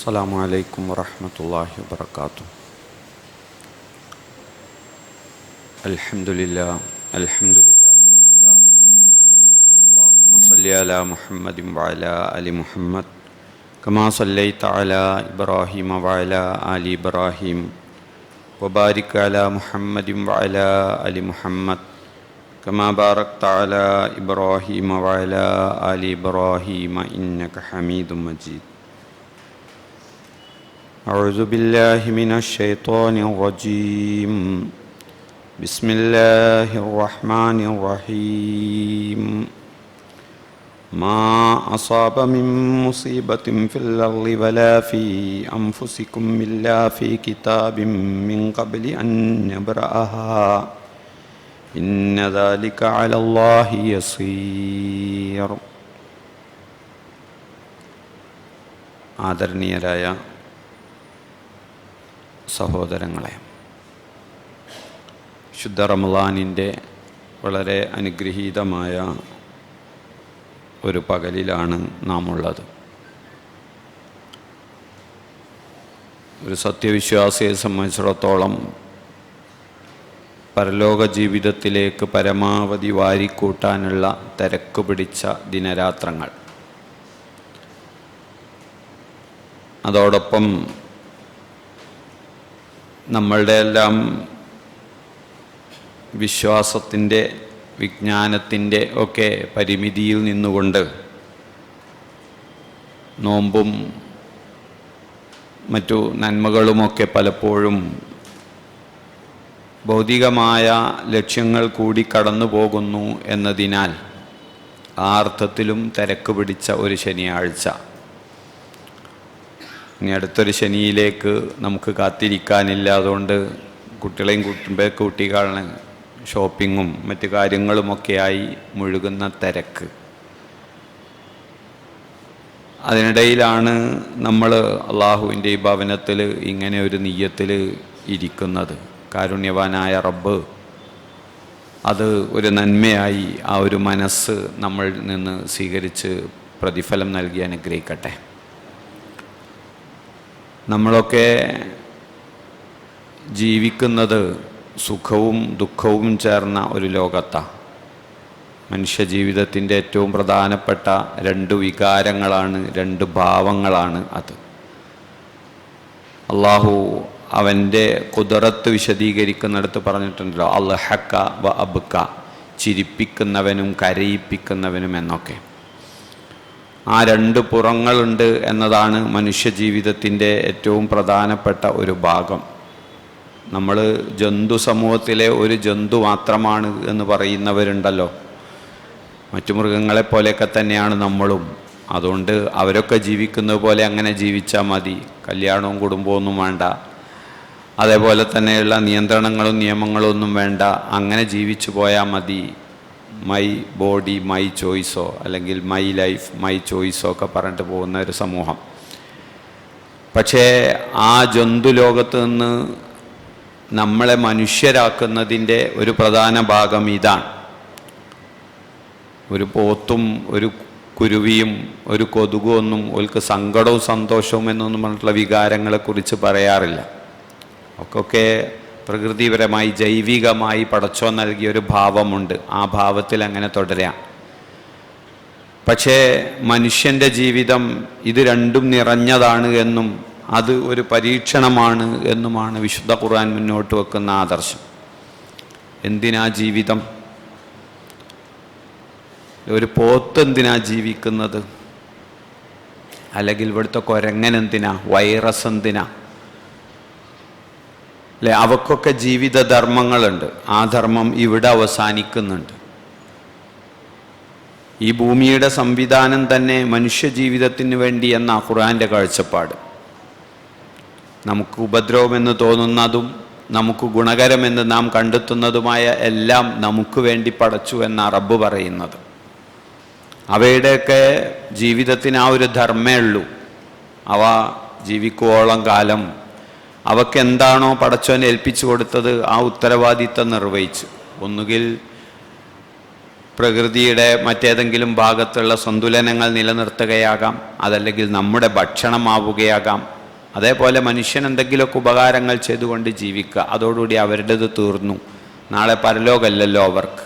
അസ്സലാമു അലൈക്കും വറഹ്മത്തുള്ളാഹി വബറകാതുഹു. അൽഹംദുലില്ലാഹി വഹദ. അല്ലാഹുമ്മ സ്വല്ലി അലാ മുഹമ്മദിൻ വഅലാ അലി മുഹമ്മദ് കമാ സ്വല്ലൈത അലാ ഇബ്രാഹീമ വഅലാ ആലി ഇബ്രാഹീം വബാരിക് അലാ മുഹമ്മദിൻ വഅലാ അലി മുഹമ്മദ് കമാ ബാറക്ത അലാ ഇബ്രാഹീമ വഅലാ ആലി ഇബ്രാഹീമ ഇന്നക ഹമീദും മജീദ്. أعوذ بالله من الشيطان الرجيم. بسم الله الرحمن الرحيم. ما أصاب من مصيبة في الأرض ولا في أنفسكم إلا في كتاب من قبل أن نبرأها إن ذلك على الله يسير. ആദരണീയരായ സഹോദരങ്ങളെ, ശുദ്ധ റമളാനിൻ്റെ വളരെ അനുഗ്രഹീതമായ ഒരു പകലിലാണ് നാം ഉള്ളത്. ഒരു സത്യവിശ്വാസിയെ സംബന്ധിച്ചിടത്തോളം പരലോക ജീവിതത്തിലേക്ക് പരമാവധി വാരിക്കൂട്ടാനുള്ള തിരക്ക് പിടിച്ച ദിനരാത്രങ്ങൾ, അതോടൊപ്പം നമ്മളുടെ എല്ലാം വിശ്വാസത്തിൻ്റെ, വിജ്ഞാനത്തിൻ്റെ ഒക്കെ പരിമിതിയിൽ നിന്നുകൊണ്ട് നോമ്പും മറ്റു നന്മകളുമൊക്കെ പലപ്പോഴും ഭൗതികമായ ലക്ഷ്യങ്ങൾ കൂടി കടന്നു പോകുന്നു എന്നതിനാൽ ആ അർത്ഥത്തിലും തിരക്ക് പിടിച്ച ഒരു ശനിയാഴ്ച. ഇനി അടുത്തൊരു ശനിയിലേക്ക് നമുക്ക് കാത്തിരിക്കാനില്ല. അതുകൊണ്ട് കുട്ടികളെയും കൂട്ടിക്കാണ് ഷോപ്പിങ്ങും മറ്റു കാര്യങ്ങളുമൊക്കെയായി മുഴുകുന്ന തിരക്ക്. അതിനിടയിലാണ് നമ്മൾ അള്ളാഹുവിൻ്റെ ഈ ഭവനത്തിൽ ഇങ്ങനെ ഒരു നിയ്യത്തിൽ ഇരിക്കുന്നത്. കാരുണ്യവാനായ റബ്ബ് അത് ഒരു നന്മയായി ആ ഒരു മനസ്സ് നമ്മളിൽ നിന്ന് സ്വീകരിച്ച് പ്രതിഫലം നൽകി അനുഗ്രഹിക്കട്ടെ. നമ്മളൊക്കെ ജീവിക്കുന്നത് സുഖവും ദുഃഖവും ചേർന്ന ഒരു ലോകത്താണ്. മനുഷ്യജീവിതത്തിൻ്റെ ഏറ്റവും പ്രധാനപ്പെട്ട രണ്ട് വികാരങ്ങളാണ്, രണ്ട് ഭാവങ്ങളാണ് അത്. അള്ളാഹു അവൻ്റെ ഖുദ്റത്ത് വിശദീകരിക്കുന്നിടത്ത് പറഞ്ഞിട്ടുണ്ടല്ലോ, അൽഹക്ക വ അബ്ക, ചിരിപ്പിക്കുന്നവനും കരയിപ്പിക്കുന്നവനും എന്നൊക്കെ. ആ രണ്ട് പുറങ്ങളുണ്ട് എന്നതാണ് മനുഷ്യജീവിതത്തിൻ്റെ ഏറ്റവും പ്രധാനപ്പെട്ട ഒരു ഭാഗം. നമ്മൾ ജന്തു സമൂഹത്തിലെ ഒരു ജന്തു മാത്രമാണ് എന്ന് പറയുന്നവരുണ്ടല്ലോ. മറ്റു മൃഗങ്ങളെപ്പോലെയൊക്കെ തന്നെയാണ് നമ്മളും. അതുകൊണ്ട് അവരൊക്കെ ജീവിക്കുന്നത് പോലെ അങ്ങനെ ജീവിച്ചാൽ മതി. കല്യാണവും കുടുംബമൊന്നും വേണ്ട, അതേപോലെ തന്നെയുള്ള നിയന്ത്രണങ്ങളും നിയമങ്ങളും ഒന്നും വേണ്ട. അങ്ങനെ ജീവിച്ചു പോയാൽ മതി. മൈ ബോഡി മൈ ചോയ്സോ അല്ലെങ്കിൽ മൈ ലൈഫ് മൈ ചോയ്സോ ഒക്കെ പറഞ്ഞിട്ട് പോകുന്ന ഒരു സമൂഹം. പക്ഷേ ആ ജന്തു ലോകത്ത് നിന്ന് നമ്മളെ മനുഷ്യരാക്കുന്നതിൻ്റെ ഒരു പ്രധാന ഭാഗം ഇതാണ്. ഒരു പോത്തും ഒരു കുരുവിയും ഒരു കൊതുകും ഒന്നും ഓൽക്ക് സങ്കടവും സന്തോഷവും എന്നൊന്നും പറഞ്ഞിട്ടുള്ള വികാരങ്ങളെക്കുറിച്ച് പറയാറില്ല. ഒക്കെ പ്രകൃതിപരമായി ജൈവികമായി പടച്ചോൻ നൽകിയൊരു ഭാവമുണ്ട്. ആ ഭാവത്തിൽ അങ്ങനെ തുടരാം. പക്ഷേ മനുഷ്യൻ്റെ ജീവിതം ഇത് രണ്ടും നിറഞ്ഞതാണ് എന്നും അത് ഒരു പരീക്ഷണമാണ് എന്നുമാണ് വിശുദ്ധ ഖുർആൻ മുന്നോട്ട് വെക്കുന്ന ആദർശം. എന്തിനാ ജീവിതം? ഒരു പോത്ത് എന്തിനാ ജീവിക്കുന്നത്? അല്ലെങ്കിൽ ഇവിടുത്തെ കുരങ്ങൻ എന്തിനാ? വൈറസ് എന്തിനാ? അല്ലെ, അവക്കൊക്കെ ജീവിത ധർമ്മങ്ങളുണ്ട്. ആ ധർമ്മം ഇവിടെ അവസാനിക്കുന്നുണ്ട്. ഈ ഭൂമിയുടെ സംവിധാനം തന്നെ മനുഷ്യ ജീവിതത്തിന് വേണ്ടി എന്ന ഖുർആൻ്റെ കാഴ്ചപ്പാട്. നമുക്ക് ഉപദ്രവമെന്ന് തോന്നുന്നതും നമുക്ക് ഗുണകരമെന്ന് നാം കണ്ടെത്തുന്നതുമായ എല്ലാം നമുക്ക് വേണ്ടി പടച്ചു എന്ന റബ്ബ് പറയുന്നത്. അവയുടെയൊക്കെ ജീവിതത്തിന് ആ ഒരു ധർമ്മേ ഉള്ളൂ. അവ ജീവിക്കുവോളം കാലം അവക്ക് എന്താണോ പടച്ചോൻ ഏൽപ്പിച്ചു കൊടുത്തത് ആ ഉത്തരവാദിത്തം നിർവഹിച്ചു. ഒന്നുകിൽ പ്രകൃതിയുടെ മറ്റേതെങ്കിലും ഭാഗത്തുള്ള സന്തുലനങ്ങൾ നിലനിർത്തുകയാകാം, അതല്ലെങ്കിൽ നമ്മുടെ ഭക്ഷണമാവുകയാകാം, അതേപോലെ മനുഷ്യൻ എന്തെങ്കിലുമൊക്കെ ഉപകാരങ്ങൾ ചെയ്തുകൊണ്ട് ജീവിക്കുക, അതോടുകൂടി അവരുടേത് തീർന്നു. നാളെ പരലോകമല്ലല്ലോ അവർക്ക്.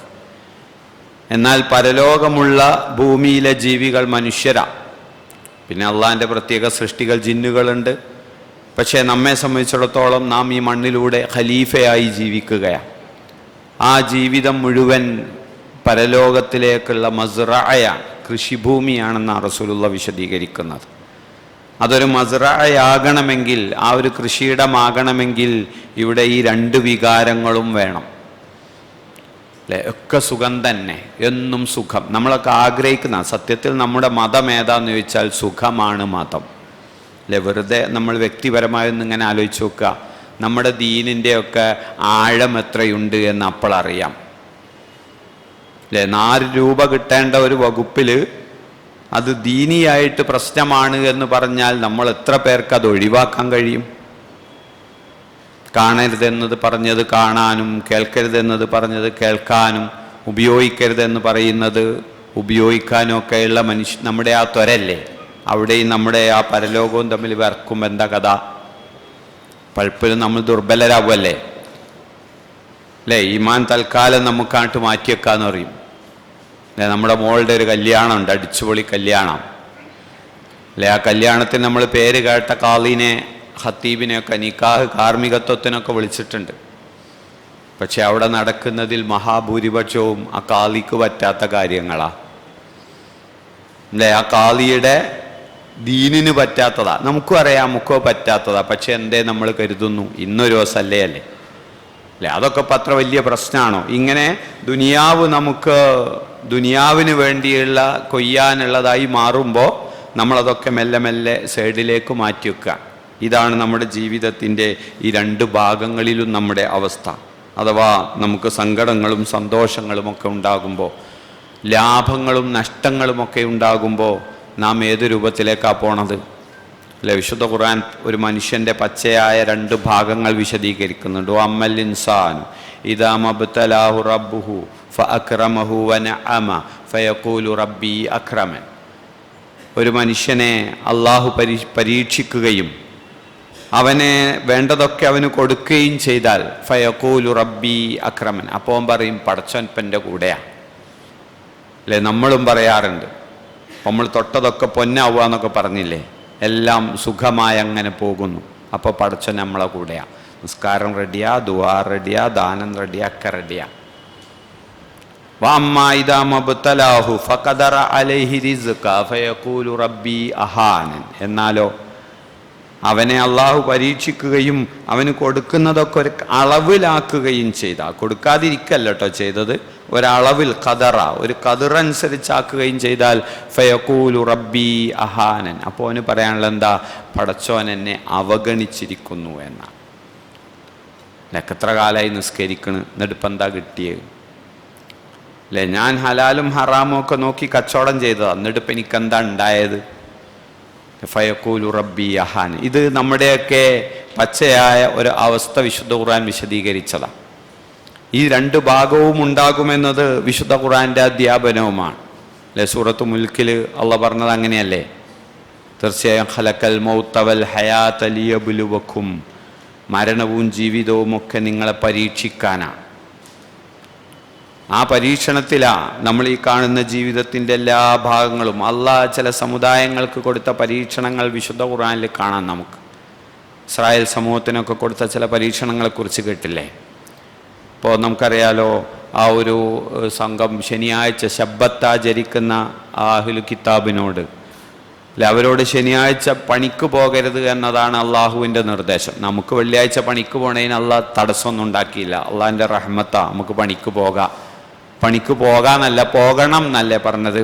എന്നാൽ പരലോകമുള്ള ഭൂമിയിലെ ജീവികൾ മനുഷ്യരാ. പിന്നെ അള്ളാഹിൻ്റെ പ്രത്യേക സൃഷ്ടികൾ ജിന്നുകളുണ്ട്. പക്ഷേ നമ്മെ സംബന്ധിച്ചിടത്തോളം നാം ഈ മണ്ണിലൂടെ ഖലീഫയായി ജീവിക്കുകയാണ്. ആ ജീവിതം മുഴുവൻ പരലോകത്തിലേക്കുള്ള മസ്റഅയാണ്, കൃഷിഭൂമിയാണെന്നാണ് റസൂലുള്ള വിശദീകരിക്കുന്നത്. അതൊരു മസ്റഅയാകണമെങ്കിൽ, ആ ഒരു കൃഷിയിടമാകണമെങ്കിൽ ഇവിടെ ഈ രണ്ട് വികാരങ്ങളും വേണം. അല്ലേ? ഒക്കെ സുഖം തന്നെ, എന്നും സുഖം. നമ്മളൊക്കെ ആഗ്രഹിക്കുന്ന, സത്യത്തിൽ നമ്മുടെ മതം ഏതാന്ന് ചോദിച്ചാൽ സുഖമാണ് മതം. അല്ലേ? വെറുതെ നമ്മൾ വ്യക്തിപരമായൊന്നും ഇങ്ങനെ ആലോചിച്ച് നോക്കുക, നമ്മുടെ ദീനിൻ്റെയൊക്കെ ആഴം എത്രയുണ്ട് എന്ന് അപ്പോഴറിയാം. അല്ലേ? 4 രൂപ കിട്ടേണ്ട ഒരു വകുപ്പിൽ അത് ദീനിയായിട്ട് പ്രശ്നമാണ് എന്ന് പറഞ്ഞാൽ നമ്മൾ എത്ര പേർക്ക് അത് ഒഴിവാക്കാൻ കഴിയും? കാണരുതെന്നത് പറഞ്ഞത് കാണാനും, കേൾക്കരുതെന്നത് പറഞ്ഞത് കേൾക്കാനും, ഉപയോഗിക്കരുതെന്ന് പറയുന്നത് ഉപയോഗിക്കാനും ഒക്കെയുള്ള നമ്മുടെ ആ ത്വരല്ലേ, അവിടെയും നമ്മുടെ ആ പരലോകവും തമ്മിൽ വർക്കും എന്താ കഥ? പലപ്പോഴും നമ്മൾ ദുർബലരാകുമല്ലേ? അല്ലേ? ഈമാൻ തൽക്കാലം നമുക്കായിട്ട് മാറ്റിവെക്കാന്ന് പറയും. അല്ലേ? നമ്മുടെ മോളുടെ ഒരു കല്യാണം ഉണ്ട്, അടിച്ചുപൊളി കല്യാണം. അല്ലേ? ആ കല്യാണത്തിന് നമ്മൾ പേര് കേട്ട കാളീനെ, ഖത്തീബിനെയൊക്കെ, നിക്കാഹ് കാർമ്മികത്വത്തിനൊക്കെ വിളിച്ചിട്ടുണ്ട്. പക്ഷെ അവിടെ നടക്കുന്നതിൽ മഹാഭൂരിപക്ഷവും ആ കാളിക്ക് പറ്റാത്ത കാര്യങ്ങളാ. അല്ലേ? ആ കാളിയുടെ ദീനിന് പറ്റാത്തതാ. നമുക്കും അറിയാം നമുക്കോ പറ്റാത്തതാ. പക്ഷെ എന്തേ നമ്മൾ കരുതുന്നു ഇന്നൊരു ദിവസമല്ലേ അല്ലേ? അല്ലേ? അതൊക്കെ ഇപ്പം അത്ര വലിയ പ്രശ്നമാണോ? ഇങ്ങനെ ദുനിയാവ് നമുക്ക് ദുനിയാവിന് വേണ്ടിയുള്ള കൊയ്യാനുള്ളതായി മാറുമ്പോൾ നമ്മളതൊക്കെ മെല്ലെ മെല്ലെ സൈഡിലേക്ക് മാറ്റി വെക്കുക. ഇതാണ് നമ്മുടെ ജീവിതത്തിൻ്റെ ഈ 2 ഭാഗങ്ങളിലും നമ്മുടെ അവസ്ഥ. അഥവാ നമുക്ക് സങ്കടങ്ങളും സന്തോഷങ്ങളുമൊക്കെ ഉണ്ടാകുമ്പോൾ, ലാഭങ്ങളും നഷ്ടങ്ങളുമൊക്കെ ഉണ്ടാകുമ്പോൾ നാം ഏത് രൂപത്തിലേക്കാണ് പോണത്? അല്ലെ? വിശുദ്ധ ഖുർആൻ ഒരു മനുഷ്യൻ്റെ പച്ചയായ 2 ഭാഗങ്ങൾ വിശദീകരിക്കുന്നുണ്ട്. അമ്മൽ ഇൻസാനു ഇദാ മബ്തലാഹു റബ്ബുഹു ഫഅക്രമഹു വനഅമ ഫയഖൂലു റബ്ബി അക്രമൻ. ഒരു മനുഷ്യനെ അള്ളാഹു പരീക്ഷിക്കുകയും അവനെ വേണ്ടതൊക്കെ അവന് കൊടുക്കുകയും ചെയ്താൽ ഫയഖൂലു റബ്ബി അക്രമൻ, അപ്പോൾ അവൻ പറയും പടച്ചോൻപ്പൻ്റെ കൂടെയാണ്. അല്ലേ? നമ്മളും പറയാറുണ്ട്, നമ്മൾ തൊട്ടതൊക്കെ പൊന്നാവുക എന്നൊക്കെ പറഞ്ഞില്ലേ? എല്ലാം സുഖമായി അങ്ങനെ പോകുന്നു. അപ്പോൾ പടച്ചോൻ നമ്മളെ കൂടെയാണ്. നിസ്കാരം റെഡിയാ, ദുആ റെഡിയാ, ദാനം റെഡിയാ, ഒക്കെ റെഡിയാ. വഅമ്മാ ഇദാ മബ്തലാഹു ഫഖദറ അലൈഹി റിസ്ഖ ഫയഖൂലു റബ്ബി അഹാനൻ. എന്നാലോ അവനെ അള്ളാഹു പരീക്ഷിക്കുകയും അവന് കൊടുക്കുന്നതൊക്കെ ഒരു അളവിലാക്കുകയും ചെയ്താൽ, കൊടുക്കാതിരിക്കല്ല കേട്ടോ ചെയ്തത്, ഒരളവിൽ ഖദറ, ഒരു ഖദറനുസരിച്ചാക്കുകയും ചെയ്താൽ ഫയഖൂലു റബ്ബി അഹാനൻ, അപ്പോൾ അവന് പറയാനുള്ളത് എന്താ? പടച്ചോൻ എന്നെ അവഗണിച്ചിരിക്കുന്നു എന്നാണ്. എത്ര കാലമായി നിസ്കരിക്കണ്, എന്നിട്ടിപ്പം എന്താ കിട്ടിയത്? അല്ലേ? ഞാൻ ഹലാലും ഹറാമും ഒക്കെ നോക്കി കച്ചവടം ചെയ്തതാണ്, എന്നിട്ടിപ്പം എനിക്കെന്താ ഉണ്ടായത്? ഫയഖൂലു റബ്ബി അഹാൻ. ഇത് നമ്മുടെയൊക്കെ പച്ചയായ ഒരു അവസ്ഥ വിശുദ്ധ ഖുർആൻ വിശദീകരിച്ചതാണ്. ഈ 2 ഭാഗവും ഉണ്ടാകുമെന്നത് വിശുദ്ധ ഖുർആൻ്റെ അധ്യാപനവുമാണ്. അല്ലെ? സൂറത്ത് മുൽക്കിൽ അള്ളാഹ് പറഞ്ഞത് അങ്ങനെയല്ലേ? തീർച്ചയായും ഖലഖൽ മൗത വൽ ഹയാത ലിയബ്ലുവക്കും, മരണവും ജീവിതവും ഒക്കെ നിങ്ങളെ പരീക്ഷിക്കാനാണ്. ആ പരീക്ഷണത്തിലാണ് നമ്മൾ ഈ കാണുന്ന ജീവിതത്തിൻ്റെ എല്ലാ ഭാഗങ്ങളും. അള്ളാഹ് ചില സമുദായങ്ങൾക്ക് കൊടുത്ത പരീക്ഷണങ്ങൾ വിശുദ്ധ ഖുർആനിൽ കാണാം നമുക്ക്. ഇസ്രായേൽ സമൂഹത്തിനൊക്കെ കൊടുത്ത ചില പരീക്ഷണങ്ങളെക്കുറിച്ച് കേട്ടില്ലേ? ഇപ്പോൾ നമുക്കറിയാലോ, ആ ഒരു സംഘം ശനിയാഴ്ച ശബ്ബത്താചരിക്കുന്ന അഹ്ലുൽ കിതാബിനോട്, അല്ലെ, അവരോട് ശനിയാഴ്ച പണിക്ക് പോകരുത് എന്നതാണ് അള്ളാഹുവിൻ്റെ നിർദ്ദേശം. നമുക്ക് വെള്ളിയാഴ്ച പണിക്ക് പോണതിന് അള്ളാഹ് തടസ്സമൊന്നും ഉണ്ടാക്കിയില്ല. അള്ളാഹിൻ്റെ റഹ്മത്താ, നമുക്ക് പണിക്ക് പോകാം. പണിക്ക് പോകാന്നല്ല, പോകണം എന്നല്ലേ പറഞ്ഞത്?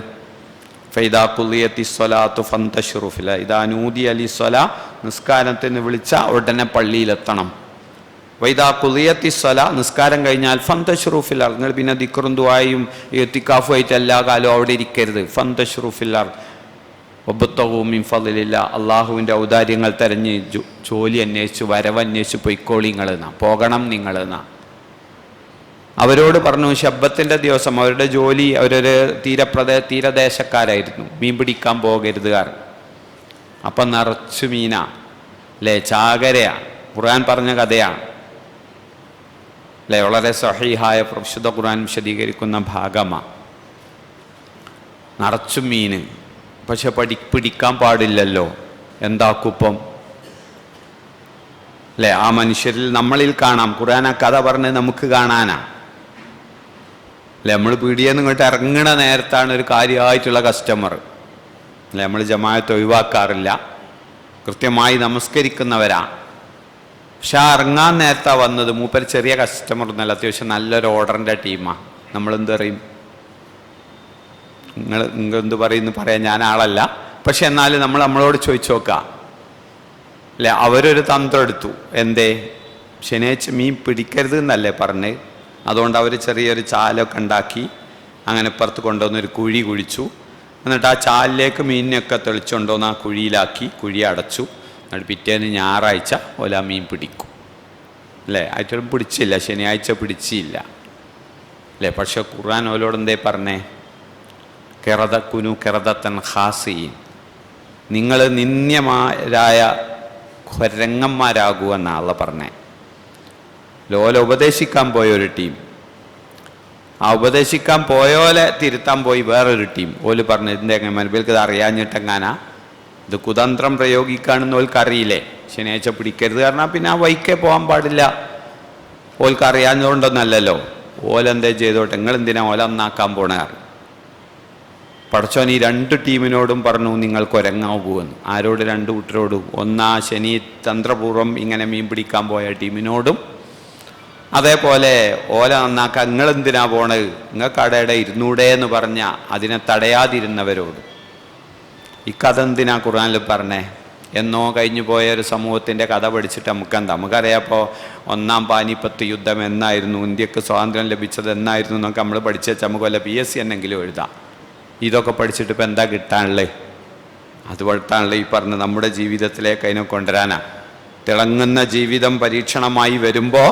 ഫൈദാ ഖുളിയത്തി സ്വലാത്തു ഫന്തശിറു ഫിൽ, ഇദാ നൂദിയ ലിസ്സലാ, നിസ്കാരത്തിന് വിളിച്ച ഉടനെ പള്ളിയിലെത്തണം. വൈദാ ഖുളിയത്തി സ്വലാ, നിസ്കാരം കഴിഞ്ഞാൽ ഫന്തശിറു ഫിൽ, നിങ്ങൾ പിന്നെ ദിക്റും ദുആയും ഇത്തികാഫുമായിട്ട് എല്ലാ കാലവും അവിടെ ഇരിക്കരുത്. ഫന്തശിറു ഫിൽ വബ്തഗൂ മിൻ ഫളിലില്ലാ, അള്ളാഹുവിൻ്റെ ഔദാര്യങ്ങൾ തെരഞ്ഞ് ജോലി അന്വേഷിച്ച് വരവന്വേഷിച്ച് പൊയ്ക്കോളിങ്ങളെന്നാ, പോകണം നിങ്ങളെന്നാ അവരോട് പറഞ്ഞു. ശബ്ബത്തിൻ്റെ ദിവസം അവരുടെ ജോലി, അവരൊരു തീരദേശക്കാരായിരുന്നു, മീൻ പിടിക്കാൻ പോകരുതുകാർ. അപ്പം നിറച്ചു മീനാ. അല്ലേ? ചാകരയാണ്, ഖുർആൻ പറഞ്ഞ കഥയാണ് അല്ലേ? വളരെ സഹീഹായ പ്രശുദ്ധ ഖുർആൻ വിശദീകരിക്കുന്ന ഭാഗമാണ്. നിറച്ചും മീന്, പക്ഷെ പിടിക്കാൻ പാടില്ലല്ലോ. എന്താക്കുപ്പം അല്ലേ? ആ മനുഷ്യരിൽ നമ്മളിൽ കാണാം. ഖുർആൻ ആ കഥ പറഞ്ഞ് നമുക്ക് കാണാനാ അല്ലേ? നമ്മൾ പീടിയെന്ന് ഇങ്ങോട്ട് ഇറങ്ങണ നേരത്താണ് ഒരു കാര്യമായിട്ടുള്ള കസ്റ്റമർ അല്ലേ? നമ്മൾ ജമാഅത്ത് ഒഴിവാക്കാറില്ല, കൃത്യമായി നമസ്കരിക്കുന്നവരാ. പക്ഷെ ആ ഇറങ്ങാൻ നേരത്താണ് വന്നത്. മൂപ്പര് ചെറിയ കസ്റ്റമർ ഒന്നല്ല, അത്യാവശ്യം നല്ലൊരു ഓർഡറിൻ്റെ ടീമാണ്. നമ്മളെന്ത് പറയും? നിങ്ങൾ എന്ത് പറയുന്നു പറയാൻ ഞാൻ ആളല്ല. പക്ഷെ എന്നാലും നമ്മളോട് ചോദിച്ചു നോക്കുക അല്ലേ? അവരൊരു തന്ത്രം എടുത്തു. എന്തേ? ശനിയാഴ്ച മീൻ പിടിക്കരുത് എന്നല്ലേ പറഞ്ഞ്? അതുകൊണ്ട് അവർ ചെറിയൊരു ചാലൊക്കെ ഉണ്ടാക്കി അങ്ങനെ പുറത്ത് കൊണ്ടുവന്നൊരു കുഴി കുഴിച്ചു. എന്നിട്ട് ആ ചാലിലേക്ക് മീനിനൊക്കെ തെളിച്ചുകൊണ്ടുവന്ന് ആ കുഴിയിലാക്കി, കുഴി അടച്ചു. എന്നിട്ട് പിറ്റേന്ന് ഞായറാഴ്ച ഓല മീൻ പിടിക്കും അല്ലേ? ആയിട്ടും പിടിച്ചില്ല, ശനിയാഴ്ച പിടിച്ചില്ല അല്ലേ? പക്ഷെ ഖുർആൻ ഓലോട് എന്തേ പറഞ്ഞേ? കിറദക്കുനു കിറദത്തൻ ഖാസിയീൻ, നിങ്ങൾ നിന്ദ്യമാരായ രംഗന്മാരാകുമെന്നാണ് അള്ളാഹ് പറഞ്ഞേ. ലോല ഉപദേശിക്കാൻ പോയ ഒരു ടീം, ആ ഉപദേശിക്കാൻ പോയോലെ തിരുത്താൻ പോയി വേറൊരു ടീം. ഓല് പറഞ്ഞു ഇതിൻ്റെ എങ്ങനെ ഇത് അറിയാഞ്ഞിട്ടെങ്ങാനാ, ഇത് കുതന്ത്രം പ്രയോഗിക്കുകയാണെന്ന് ഓൽക്കറിയില്ലേ? ശനിയാഴ്ച പിടിക്കരുത് പറഞ്ഞാൽ പിന്നെ ആ വൈക്കേ പോകാൻ പാടില്ല. ഓൽക്ക് അറിയാഞ്ഞതുകൊണ്ടൊന്നല്ലല്ലോ. ഓലെന്തേ ചെയ്തോട്ടെ, നിങ്ങളെന്തിനാ ഓല ഒന്നാക്കാൻ പോണേ? പടച്ചോൻ ഈ രണ്ട് ടീമിനോടും പറഞ്ഞു നിങ്ങൾക്ക് ഒരങ്ങാവുമെന്ന്. ആരോട്? രണ്ട് കൂട്ടരോടും. ഒന്നാ ശനി തന്ത്രപൂർവ്വം ഇങ്ങനെ മീൻ പിടിക്കാൻ പോയ ടീമിനോടും, അതേപോലെ ഓല നന്നാക്കാൻ നിങ്ങളെന്തിനാ പോണത്, നിങ്ങൾക്ക് അടയുടെ ഇരുന്നൂടെ എന്ന് പറഞ്ഞ അതിനെ തടയാതിരുന്നവരോട്. ഇക്കഥ എന്തിനാ ഖുർആനിൽ പറഞ്ഞേ? എന്നോ കഴിഞ്ഞു പോയ ഒരു സമൂഹത്തിൻ്റെ കഥ പഠിച്ചിട്ട് നമുക്കറിയാപ്പോൾ ഒന്നാം പാനിപ്പത്ത് യുദ്ധം എന്നായിരുന്നു, ഇന്ത്യക്ക് സ്വാതന്ത്ര്യം ലഭിച്ചത് എന്നായിരുന്നു എന്നൊക്കെ നമ്മൾ പഠിച്ചു വെച്ചാൽ നമുക്ക് വല്ല PSC എന്നെങ്കിലും എഴുതാം. ഇതൊക്കെ പഠിച്ചിട്ട് ഇപ്പം എന്താ കിട്ടാനുള്ളത്? അതുപോലത്താണല്ലോ ഈ പറഞ്ഞ് നമ്മുടെ ജീവിതത്തിലേക്ക് അതിനെ കൊണ്ടുവരാനാ. തിളങ്ങുന്ന ജീവിതം പരീക്ഷണമായി വരുമ്പോൾ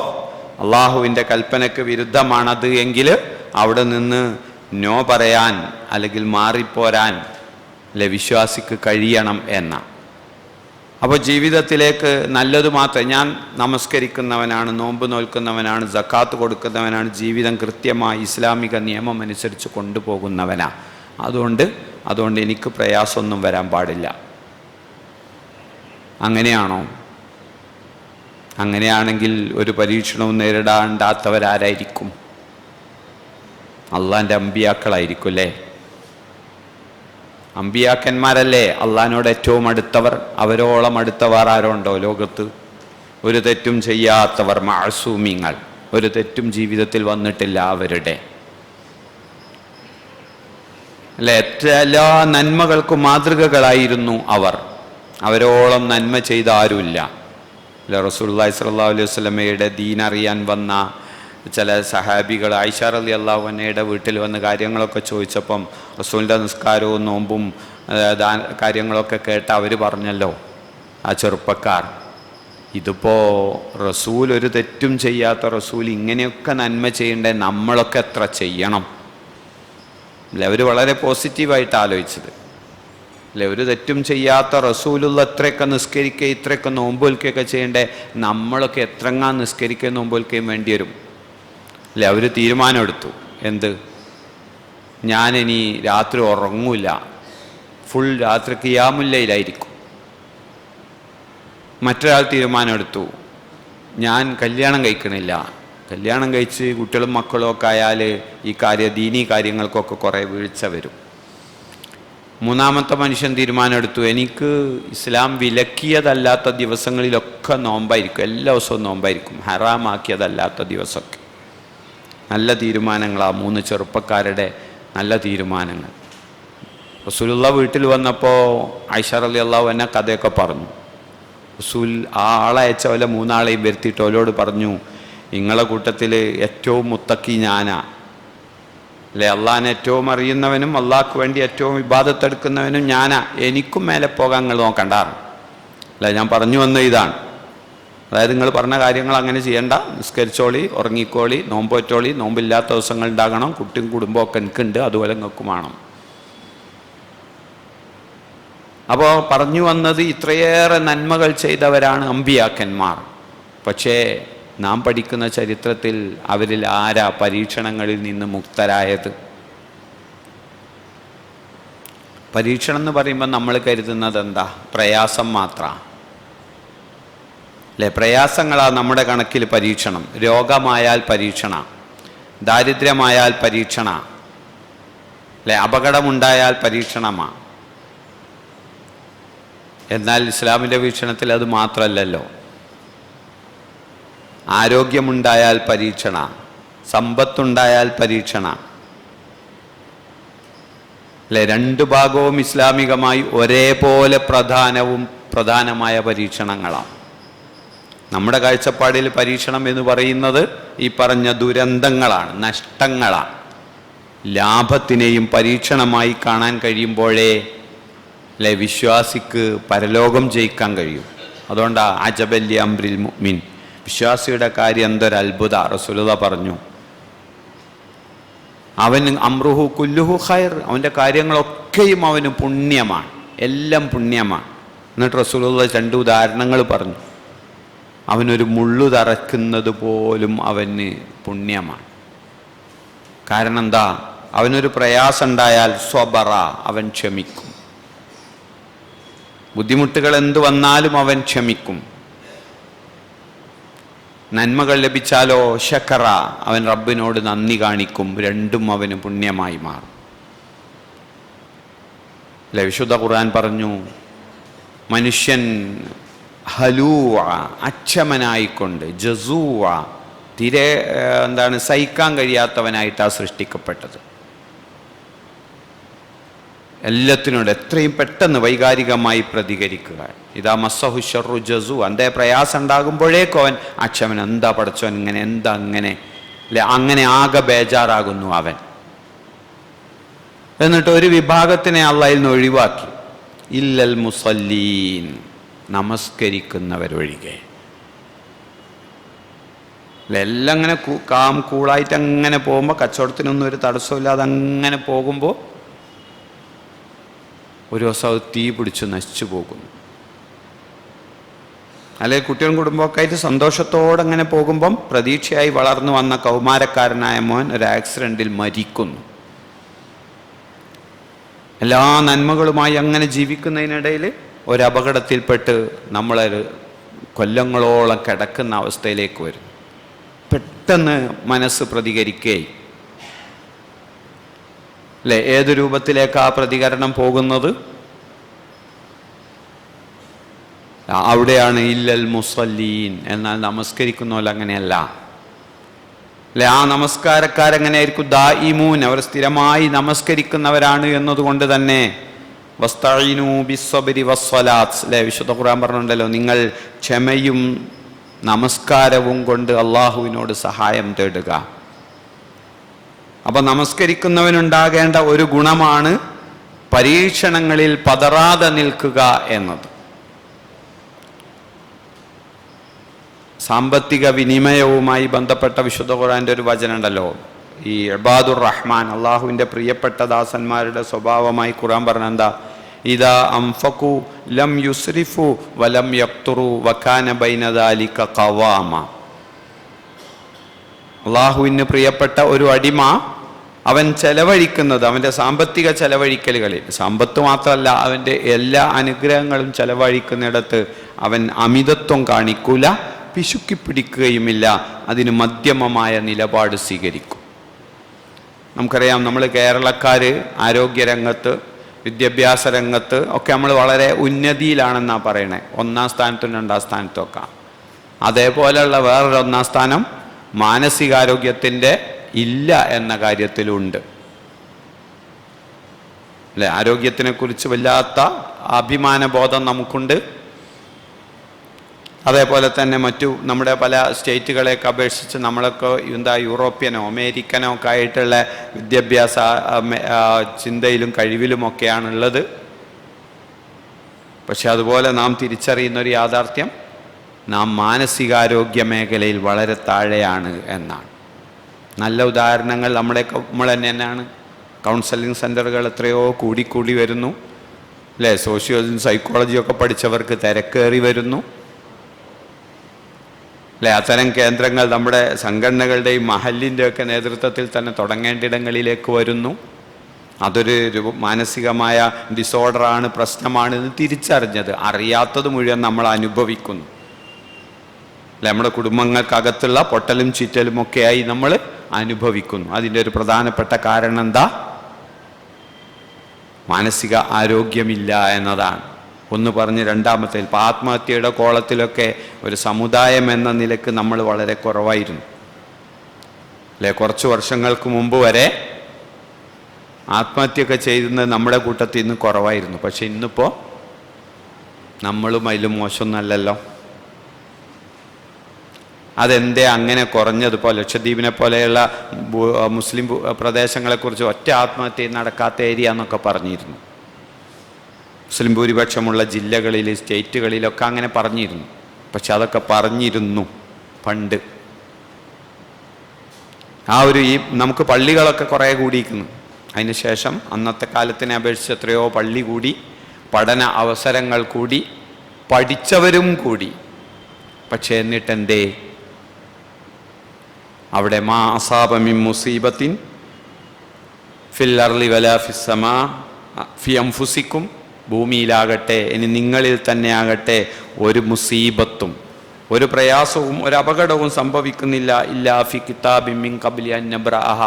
അള്ളാഹുവിൻ്റെ കൽപ്പനയ്ക്ക് വിരുദ്ധമാണത് എങ്കിൽ അവിടെ നിന്ന് നോ പറയാൻ അല്ലെങ്കിൽ മാറിപ്പോരാൻ അല്ലെ വിശ്വാസിക്ക് കഴിയണം എന്ന. അപ്പോൾ ജീവിതത്തിലേക്ക് നല്ലത് മാത്രം, ഞാൻ നമസ്കരിക്കുന്നവനാണ്, നോമ്പ് നോൽക്കുന്നവനാണ്, സക്കാത്ത് കൊടുക്കുന്നവനാണ്, ജീവിതം കൃത്യമായി ഇസ്ലാമിക നിയമം അനുസരിച്ച് കൊണ്ടുപോകുന്നവനാണ്, അതുകൊണ്ട് എനിക്ക് പ്രയാസമൊന്നും വരാൻ പാടില്ല. അങ്ങനെയാണോ? അങ്ങനെയാണെങ്കിൽ ഒരു പരീക്ഷണവും നേരിടാണ്ടാത്തവരാരായിരിക്കും? അള്ളാൻ്റെ അമ്പിയാക്കളായിരിക്കും അല്ലേ? അമ്പിയാക്കന്മാരല്ലേ അള്ളാഹിനോട് ഏറ്റവും അടുത്തവർ. അവരോളം അടുത്തവർ ആരുണ്ടോ ലോകത്ത്? ഒരു തെറ്റും ചെയ്യാത്തവർ, മഅസൂമിങ്ങൾ. ഒരു തെറ്റും ജീവിതത്തിൽ വന്നിട്ടില്ല അവരുടെ അല്ലേ? എല്ലാ നന്മകൾക്കും മാതൃകകളായിരുന്നു അവർ. അവരോളം നന്മ ചെയ്ത ആരുമില്ല അല്ല. റസൂലുള്ളാഹി സ്വല്ലല്ലാഹു അലൈഹി വസല്ലമയുടെ ദീൻ അറിയാൻ വന്ന ചില സഹാബികൾ ആയിഷ റളിയല്ലാഹു അൻഹയുടെ വീട്ടിൽ വന്ന് കാര്യങ്ങളൊക്കെ ചോദിച്ചപ്പം റസൂലിൻ്റെ നിസ്കാരവും നോമ്പും കാര്യങ്ങളൊക്കെ കേട്ട് അവർ പറഞ്ഞല്ലോ, ആ ചെറുപ്പക്കാർ, ഇതിപ്പോൾ റസൂൽ ഒരു തെറ്റും ചെയ്യാത്ത റസൂൽ ഇങ്ങനെയൊക്കെ നന്മ ചെയ്യണ്ടേ, നമ്മളൊക്കെ എത്ര ചെയ്യണം അല്ലേ? അവർ വളരെ പോസിറ്റീവായിട്ട് ആലോചിച്ചത് അല്ലേ? ഒരു തെറ്റും ചെയ്യാത്ത റസൂലുള്ള എത്രയൊക്കെ നിസ്കരിക്കുക, ഇത്രയൊക്കെ നോമ്പൊൽക്കുകയൊക്കെ ചെയ്യണ്ടേ, നമ്മളൊക്കെ എത്രങ്ങാൻ നിസ്കരിക്കുകയും നോമ്പൊൽക്കുകയും വേണ്ടി വരും അല്ലേ? അവർ തീരുമാനമെടുത്തു. എന്ത്? ഞാനിനി രാത്രി ഉറങ്ങൂല, ഫുൾ രാത്രി ഖിയാമുല്ലയിലായിരിക്കും. മറ്റൊരാൾ തീരുമാനമെടുത്തു, ഞാൻ കല്യാണം കഴിക്കണില്ല, കല്യാണം കഴിച്ച് കുട്ടികളും മക്കളും ഒക്കെ ആയാൽ ഈ ദീനീ കാര്യങ്ങൾക്കൊക്കെ കുറേ വീഴ്ച വരും. മൂന്നാമത്തെ മനുഷ്യൻ തീരുമാനമെടുത്തു, എനിക്ക് ഇസ്ലാം വിലക്കിയതല്ലാത്ത ദിവസങ്ങളിലൊക്കെ നോമ്പായിരിക്കും, എല്ലാ ദിവസവും നോമ്പായിരിക്കും, ഹറാമാക്കിയതല്ലാത്ത ദിവസമൊക്കെ. നല്ല തീരുമാനങ്ങളാണ് മൂന്ന് ചെറുപ്പക്കാരുടെ നല്ല തീരുമാനങ്ങൾ. റസൂലുള്ള വീട്ടിൽ വന്നപ്പോൾ ആയിഷ റളിയല്ലാഹു അൻഹ കഥയൊക്കെ പറഞ്ഞു. റസൂൽ ആ ആളയച്ച പോലെ മൂന്നാളെയും വരുത്തിയിട്ട് അവരോട് പറഞ്ഞു, നിങ്ങളെ കൂട്ടത്തിൽ ഏറ്റവും മുത്തക്കി ഞാനാ അല്ലേ? അള്ളാഹിനെ ഏറ്റവും അറിയുന്നവനും അള്ളാഹ്ക്ക് വേണ്ടി ഏറ്റവും ഇബാദത്തെടുക്കുന്നവനും ഞാനാ, എനിക്കും മേലെ പോകാൻ നിങ്ങൾ നോക്കണ്ടാറ് അല്ല. ഞാൻ പറഞ്ഞു വന്ന ഇതാണ്, അതായത് നിങ്ങൾ പറഞ്ഞ കാര്യങ്ങൾ അങ്ങനെ ചെയ്യണ്ട, നിസ്കരിച്ചോളി, ഉറങ്ങിക്കോളി, നോമ്പോറ്റോളി, നോമ്പില്ലാത്ത ദിവസങ്ങൾ ഉണ്ടാകണം, കുട്ടിയും കുടുംബമൊക്കെ എനിക്കുണ്ട്, അതുപോലെ നിങ്ങൾക്കും വേണം. അപ്പോൾ പറഞ്ഞു വന്നത് ഇത്രയേറെ നന്മകൾ ചെയ്തവരാണ് അമ്പിയാക്കന്മാർ. പക്ഷേ നാം പഠിക്കുന്ന ചരിത്രത്തിൽ അവരിൽ ആരാ പരീക്ഷണങ്ങളിൽ നിന്ന് മുക്തരായത്? പരീക്ഷണം എന്ന് പറയുമ്പോൾ നമ്മൾ കരുതുന്നത് എന്താ? പ്രയാസം മാത്രമാണ് അല്ലേ? പ്രയാസങ്ങളാ നമ്മുടെ കണക്കിൽ പരീക്ഷണം. രോഗമായാൽ പരീക്ഷണ, ദാരിദ്ര്യമായാൽ പരീക്ഷണ അല്ലേ, അപകടമുണ്ടായാൽ പരീക്ഷണമാണ്. എന്നാൽ ഇസ്ലാമിൻ്റെ വീക്ഷണത്തിൽ അത് മാത്രമല്ലല്ലോ. ആരോഗ്യമുണ്ടായാൽ പരീക്ഷണ, സമ്പത്തുണ്ടായാൽ പരീക്ഷണ അല്ലേ. രണ്ടു ഭാഗവും ഇസ്ലാമികമായി ഒരേപോലെ പ്രധാനമായ പരീക്ഷണങ്ങളാണ്. നമ്മുടെ കാഴ്ചപ്പാടിൽ പരീക്ഷണം എന്ന് പറയുന്നത് ഈ പറഞ്ഞ ദുരന്തങ്ങളാണ്, നഷ്ടങ്ങളാണ്. ലാഭത്തിനെയും പരീക്ഷണമായി കാണാൻ കഴിയുമ്പോഴേ അല്ലെ വിശ്വാസിക്ക് പരലോകം ജയിക്കാൻ കഴിയും. അതുകൊണ്ടാണ് അജബല്ലി അംറിൽ മുഅ്മിൻ, വിശ്വാസിയുടെ കാര്യം എന്തൊരത്ഭുത. റസൂലുള്ളാഹി പറഞ്ഞു, അവന് അംറുഹു കുല്ലുഹു ഖൈർ, അവൻ്റെ കാര്യങ്ങളൊക്കെയും അവന് പുണ്യമാണ്, എല്ലാം പുണ്യമാണ്. എന്നിട്ട് റസൂലുള്ളാഹി 2 ഉദാഹരണങ്ങൾ പറഞ്ഞു. അവനൊരു മുള്ളു തറക്കുന്നത് പോലും അവന് പുണ്യമാണ്. കാരണം എന്താ? അവനൊരു പ്രയാസം ഉണ്ടായാൽ സ്വബറ, അവൻ ക്ഷമിക്കും. ബുദ്ധിമുട്ടുകൾ എന്തു വന്നാലും അവൻ ക്ഷമിക്കും. നന്മകൾ ലഭിച്ചാലോ ശക്കറ, അവൻ റബ്ബിനോട് നന്ദി കാണിക്കും. രണ്ടും അവന് പുണ്യമായി മാറും. അല്ലെ, വിശുദ്ധ ഖുർആൻ പറഞ്ഞു, മനുഷ്യൻ ഹലൂവ, അക്ഷമനായിക്കൊണ്ട്, ജസൂവ, തീരെ സഹിക്കാൻ കഴിയാത്തവനായിട്ടാണ് സൃഷ്ടിക്കപ്പെട്ടത്. എല്ലാത്തിനോട് എത്രയും പെട്ടെന്ന് വൈകാരികമായി പ്രതികരിക്കുക. ഇതാ മസ്സഹു ശർറു ജസു, എൻ്റെ പ്രയാസം ഉണ്ടാകുമ്പോഴേക്കും അവൻ അക്ഷമൻ, എന്താ പഠിച്ചവൻ ഇങ്ങനെ, എന്താ അങ്ങനെ അല്ലെ, അങ്ങനെ ആകെ ബേജാറാകുന്നു അവൻ. എന്നിട്ട് ഒരു വിഭാഗത്തിനെ അള്ളാഹയിൽ നിന്ന് ഒഴിവാക്കി, ഇല്ലൽ മുസല്ലീൻ, നമസ്കരിക്കുന്നവരൊഴികെ. എല്ലാം അങ്ങനെ കൂളായിട്ട് അങ്ങനെ പോകുമ്പോൾ, കച്ചവടത്തിനൊന്നും ഒരു തടസ്സമില്ലാതെ അങ്ങനെ പോകുമ്പോൾ ഒരു ദിവസം അത് തീ പിടിച്ച് നശിച്ചു പോകുന്നു. അല്ലെങ്കിൽ കുട്ടികളും കുടുംബമൊക്കെ ആയിട്ട് സന്തോഷത്തോടെ അങ്ങനെ പോകുമ്പം പ്രതീക്ഷയായി വളർന്നു വന്ന കൗമാരക്കാരനായ മോൻ ഒരു ആക്സിഡൻറ്റിൽ മരിക്കുന്നു. എല്ലാ നന്മകളുമായി അങ്ങനെ ജീവിക്കുന്നതിനിടയിൽ ഒരപകടത്തിൽപ്പെട്ട് നമ്മളൊരു കൊല്ലങ്ങളോളം കിടക്കുന്ന അവസ്ഥയിലേക്ക് വരും. പെട്ടെന്ന് മനസ്സ് പ്രതികരിക്കുകയും അല്ലേ, ഏത് രൂപത്തിലേക്ക് ആ പ്രതികരണം പോകുന്നത്? അവിടെയാണ് ഇല്ലൽ മുസല്ലീൻ. എന്നാൽ നമസ്കരിക്കുന്നവർ അങ്ങനെയല്ല അല്ലെ. ആ നമസ്കാരക്കാരെങ്ങനെയായിരിക്കും? ദായിമൂൻ, അവർ സ്ഥിരമായി നമസ്കരിക്കുന്നവരാണ് എന്നതുകൊണ്ട് തന്നെ വസ്തഈനു ബിസ്സബ്രി വസ്സലാത്ത് അല്ലെ, വിശുദ്ധ ഖുർആൻ പറഞ്ഞിട്ടുണ്ടല്ലോ, നിങ്ങൾ ക്ഷമയും നമസ്കാരവും കൊണ്ട് അള്ളാഹുവിനോട് സഹായം തേടുക. അപ്പൊ നമസ്കരിക്കുന്നവനുണ്ടാകേണ്ട ഒരു ഗുണമാണ് പരീക്ഷണങ്ങളിൽ പതറാതെ നിൽക്കുക എന്നത്. സാമ്പത്തിക വിനിമയവുമായി ബന്ധപ്പെട്ട വിശുദ്ധ ഖുർആന്റെ ഒരു വചനം ഉണ്ടല്ലോ, ഈ ഇബാദുർ റഹ്മാൻ, അള്ളാഹുവിൻ്റെ പ്രിയപ്പെട്ട ദാസന്മാരുടെ സ്വഭാവമായി ഖുർആൻ പറഞ്ഞ എന്താ? ഇദാ അംഫഖു ലം യുസ്രിഫു വലം യഖ്തുറു വകാന ബൈന ദാലിക ഖവാമ. അള്ളാഹുവിന് പ്രിയപ്പെട്ട ഒരു അടിമ അവൻ ചെലവഴിക്കുന്നത്, അവൻ്റെ സാമ്പത്തിക ചെലവഴിക്കലുകളിൽ, സമ്പത്ത് മാത്രമല്ല അവൻ്റെ എല്ലാ അനുഗ്രഹങ്ങളും ചെലവഴിക്കുന്നിടത്ത് അവൻ അമിതത്വം കാണിക്കൂല, പിശുക്കി പിടിക്കുകയുമില്ല, അതിന് മധ്യമമായ നിലപാട് സ്വീകരിക്കും. നമുക്കറിയാം, നമ്മൾ കേരളക്കാർ ആരോഗ്യരംഗത്ത്, വിദ്യാഭ്യാസ രംഗത്ത് ഒക്കെ നമ്മൾ വളരെ ഉന്നതിയിലാണെന്നാണ് പറയണേ. 1ാം സ്ഥാനത്തും 2ാം സ്ഥാനത്തും ഒക്കെ. അതേപോലെയുള്ള വേറൊരു 1ാം സ്ഥാനം മാനസികാരോഗ്യത്തിൻ്റെ ഇല്ല എന്ന കാര്യത്തിലുണ്ട് അല്ലെ. ആരോഗ്യത്തിനെ കുറിച്ച് വല്ലാത്ത അഭിമാനബോധം നമുക്കുണ്ട്. അതേപോലെ തന്നെ മറ്റു നമ്മുടെ പല സ്റ്റേറ്റുകളെയൊക്കെ അപേക്ഷിച്ച് നമ്മളൊക്കെ യൂറോപ്യനോ അമേരിക്കനോ ഒക്കെ ആയിട്ടുള്ള വിദ്യാഭ്യാസ ചിന്തയിലും കഴിവിലുമൊക്കെയാണുള്ളത്. പക്ഷെ അതുപോലെ നാം തിരിച്ചറിയുന്നൊരു യാഥാർത്ഥ്യം, നാം മാനസികാരോഗ്യ മേഖലയിൽ വളരെ താഴെയാണ് എന്നാണ്. നല്ല ഉദാഹരണങ്ങൾ നമ്മൾ തന്നെയാണ്. കൗൺസിലിംഗ് സെൻ്ററുകൾ എത്രയോ കൂടിക്കൂടി വരുന്നു. അല്ലേ? സോഷ്യോളജിയും സൈക്കോളജിയും ഒക്കെ പഠിച്ചവർക്ക് തിരക്കേറി വരുന്നു, അല്ലേ? അത്തരം കേന്ദ്രങ്ങൾ നമ്മുടെ സംഘടനകളുടെയും മഹലിൻ്റെയൊക്കെ നേതൃത്വത്തിൽ തന്നെ തുടങ്ങേണ്ടിടങ്ങളിലേക്ക് വരുന്നു. അതൊരു മാനസികമായ ഡിസോർഡറാണ്, പ്രശ്നമാണ് എന്ന് തിരിച്ചറിഞ്ഞത്. അറിയാത്തത് മുഴുവൻ നമ്മൾ അനുഭവിക്കുന്നു, അല്ലെ? നമ്മുടെ കുടുംബങ്ങൾക്കകത്തുള്ള പൊട്ടലും ചീറ്റലും ഒക്കെയായി നമ്മൾ അനുഭവിക്കുന്നു. അതിൻ്റെ ഒരു പ്രധാനപ്പെട്ട കാരണം എന്താ? മാനസിക ആരോഗ്യമില്ല എന്നതാണ്. ഒന്ന് പറഞ്ഞ് രണ്ടാമത്തെ, ഇപ്പം ആത്മഹത്യയുടെ കോളത്തിലൊക്കെ ഒരു സമുദായം എന്ന നിലക്ക് നമ്മൾ വളരെ കുറവായിരുന്നു, അല്ലെ? കുറച്ച് വർഷങ്ങൾക്ക് മുമ്പ് വരെ ആത്മഹത്യയൊക്കെ ചെയ്യുന്നത് നമ്മുടെ കൂട്ടത്തിൽ നിന്ന് കുറവായിരുന്നു. പക്ഷെ ഇന്നിപ്പോൾ നമ്മളും അതിലും മോശമൊന്നല്ലല്ലോ. അതെന്തേ അങ്ങനെ കുറഞ്ഞത്? ഇപ്പോൾ ലക്ഷദ്വീപിനെ പോലെയുള്ള മുസ്ലിം പ്രദേശങ്ങളെക്കുറിച്ച് ഒറ്റ ആത്മഹത്യ നടക്കാത്ത ഏരിയ എന്നൊക്കെ പറഞ്ഞിരുന്നു. മുസ്ലിം ഭൂരിപക്ഷമുള്ള ജില്ലകളിൽ, സ്റ്റേറ്റുകളിലൊക്കെ അങ്ങനെ പറഞ്ഞിരുന്നു. പക്ഷെ അതൊക്കെ പറഞ്ഞിരുന്നു പണ്ട്. നമുക്ക് പള്ളികളൊക്കെ കുറേ കൂടിയിരിക്കുന്നു. അതിന് ശേഷം അന്നത്തെ കാലത്തിനെ അപേക്ഷിച്ച് എത്രയോ പള്ളി കൂടി, പഠന അവസരങ്ങൾ കൂടി, പഠിച്ചവരും കൂടി. പക്ഷേ എന്നിട്ടെന്തേ? അവിടെ മാ അസാബ മിൻ മുസീബത്തിൻ ഫിൽ അർളി വലാ ഫിസ്സമാ ഫി അൻഫുസിക്കും, ഭൂമിയിലാകട്ടെ ഇനി നിങ്ങളിൽ തന്നെ ആകട്ടെ ഒരു മുസീബത്തും, ഒരു പ്രയാസവും ഒരു അപകടവും സംഭവിക്കുന്നില്ല ഇല്ലാ ഫി കിതാബിൻ മിൻ ഖബ്ലി അൻ നബ്റഅഹ,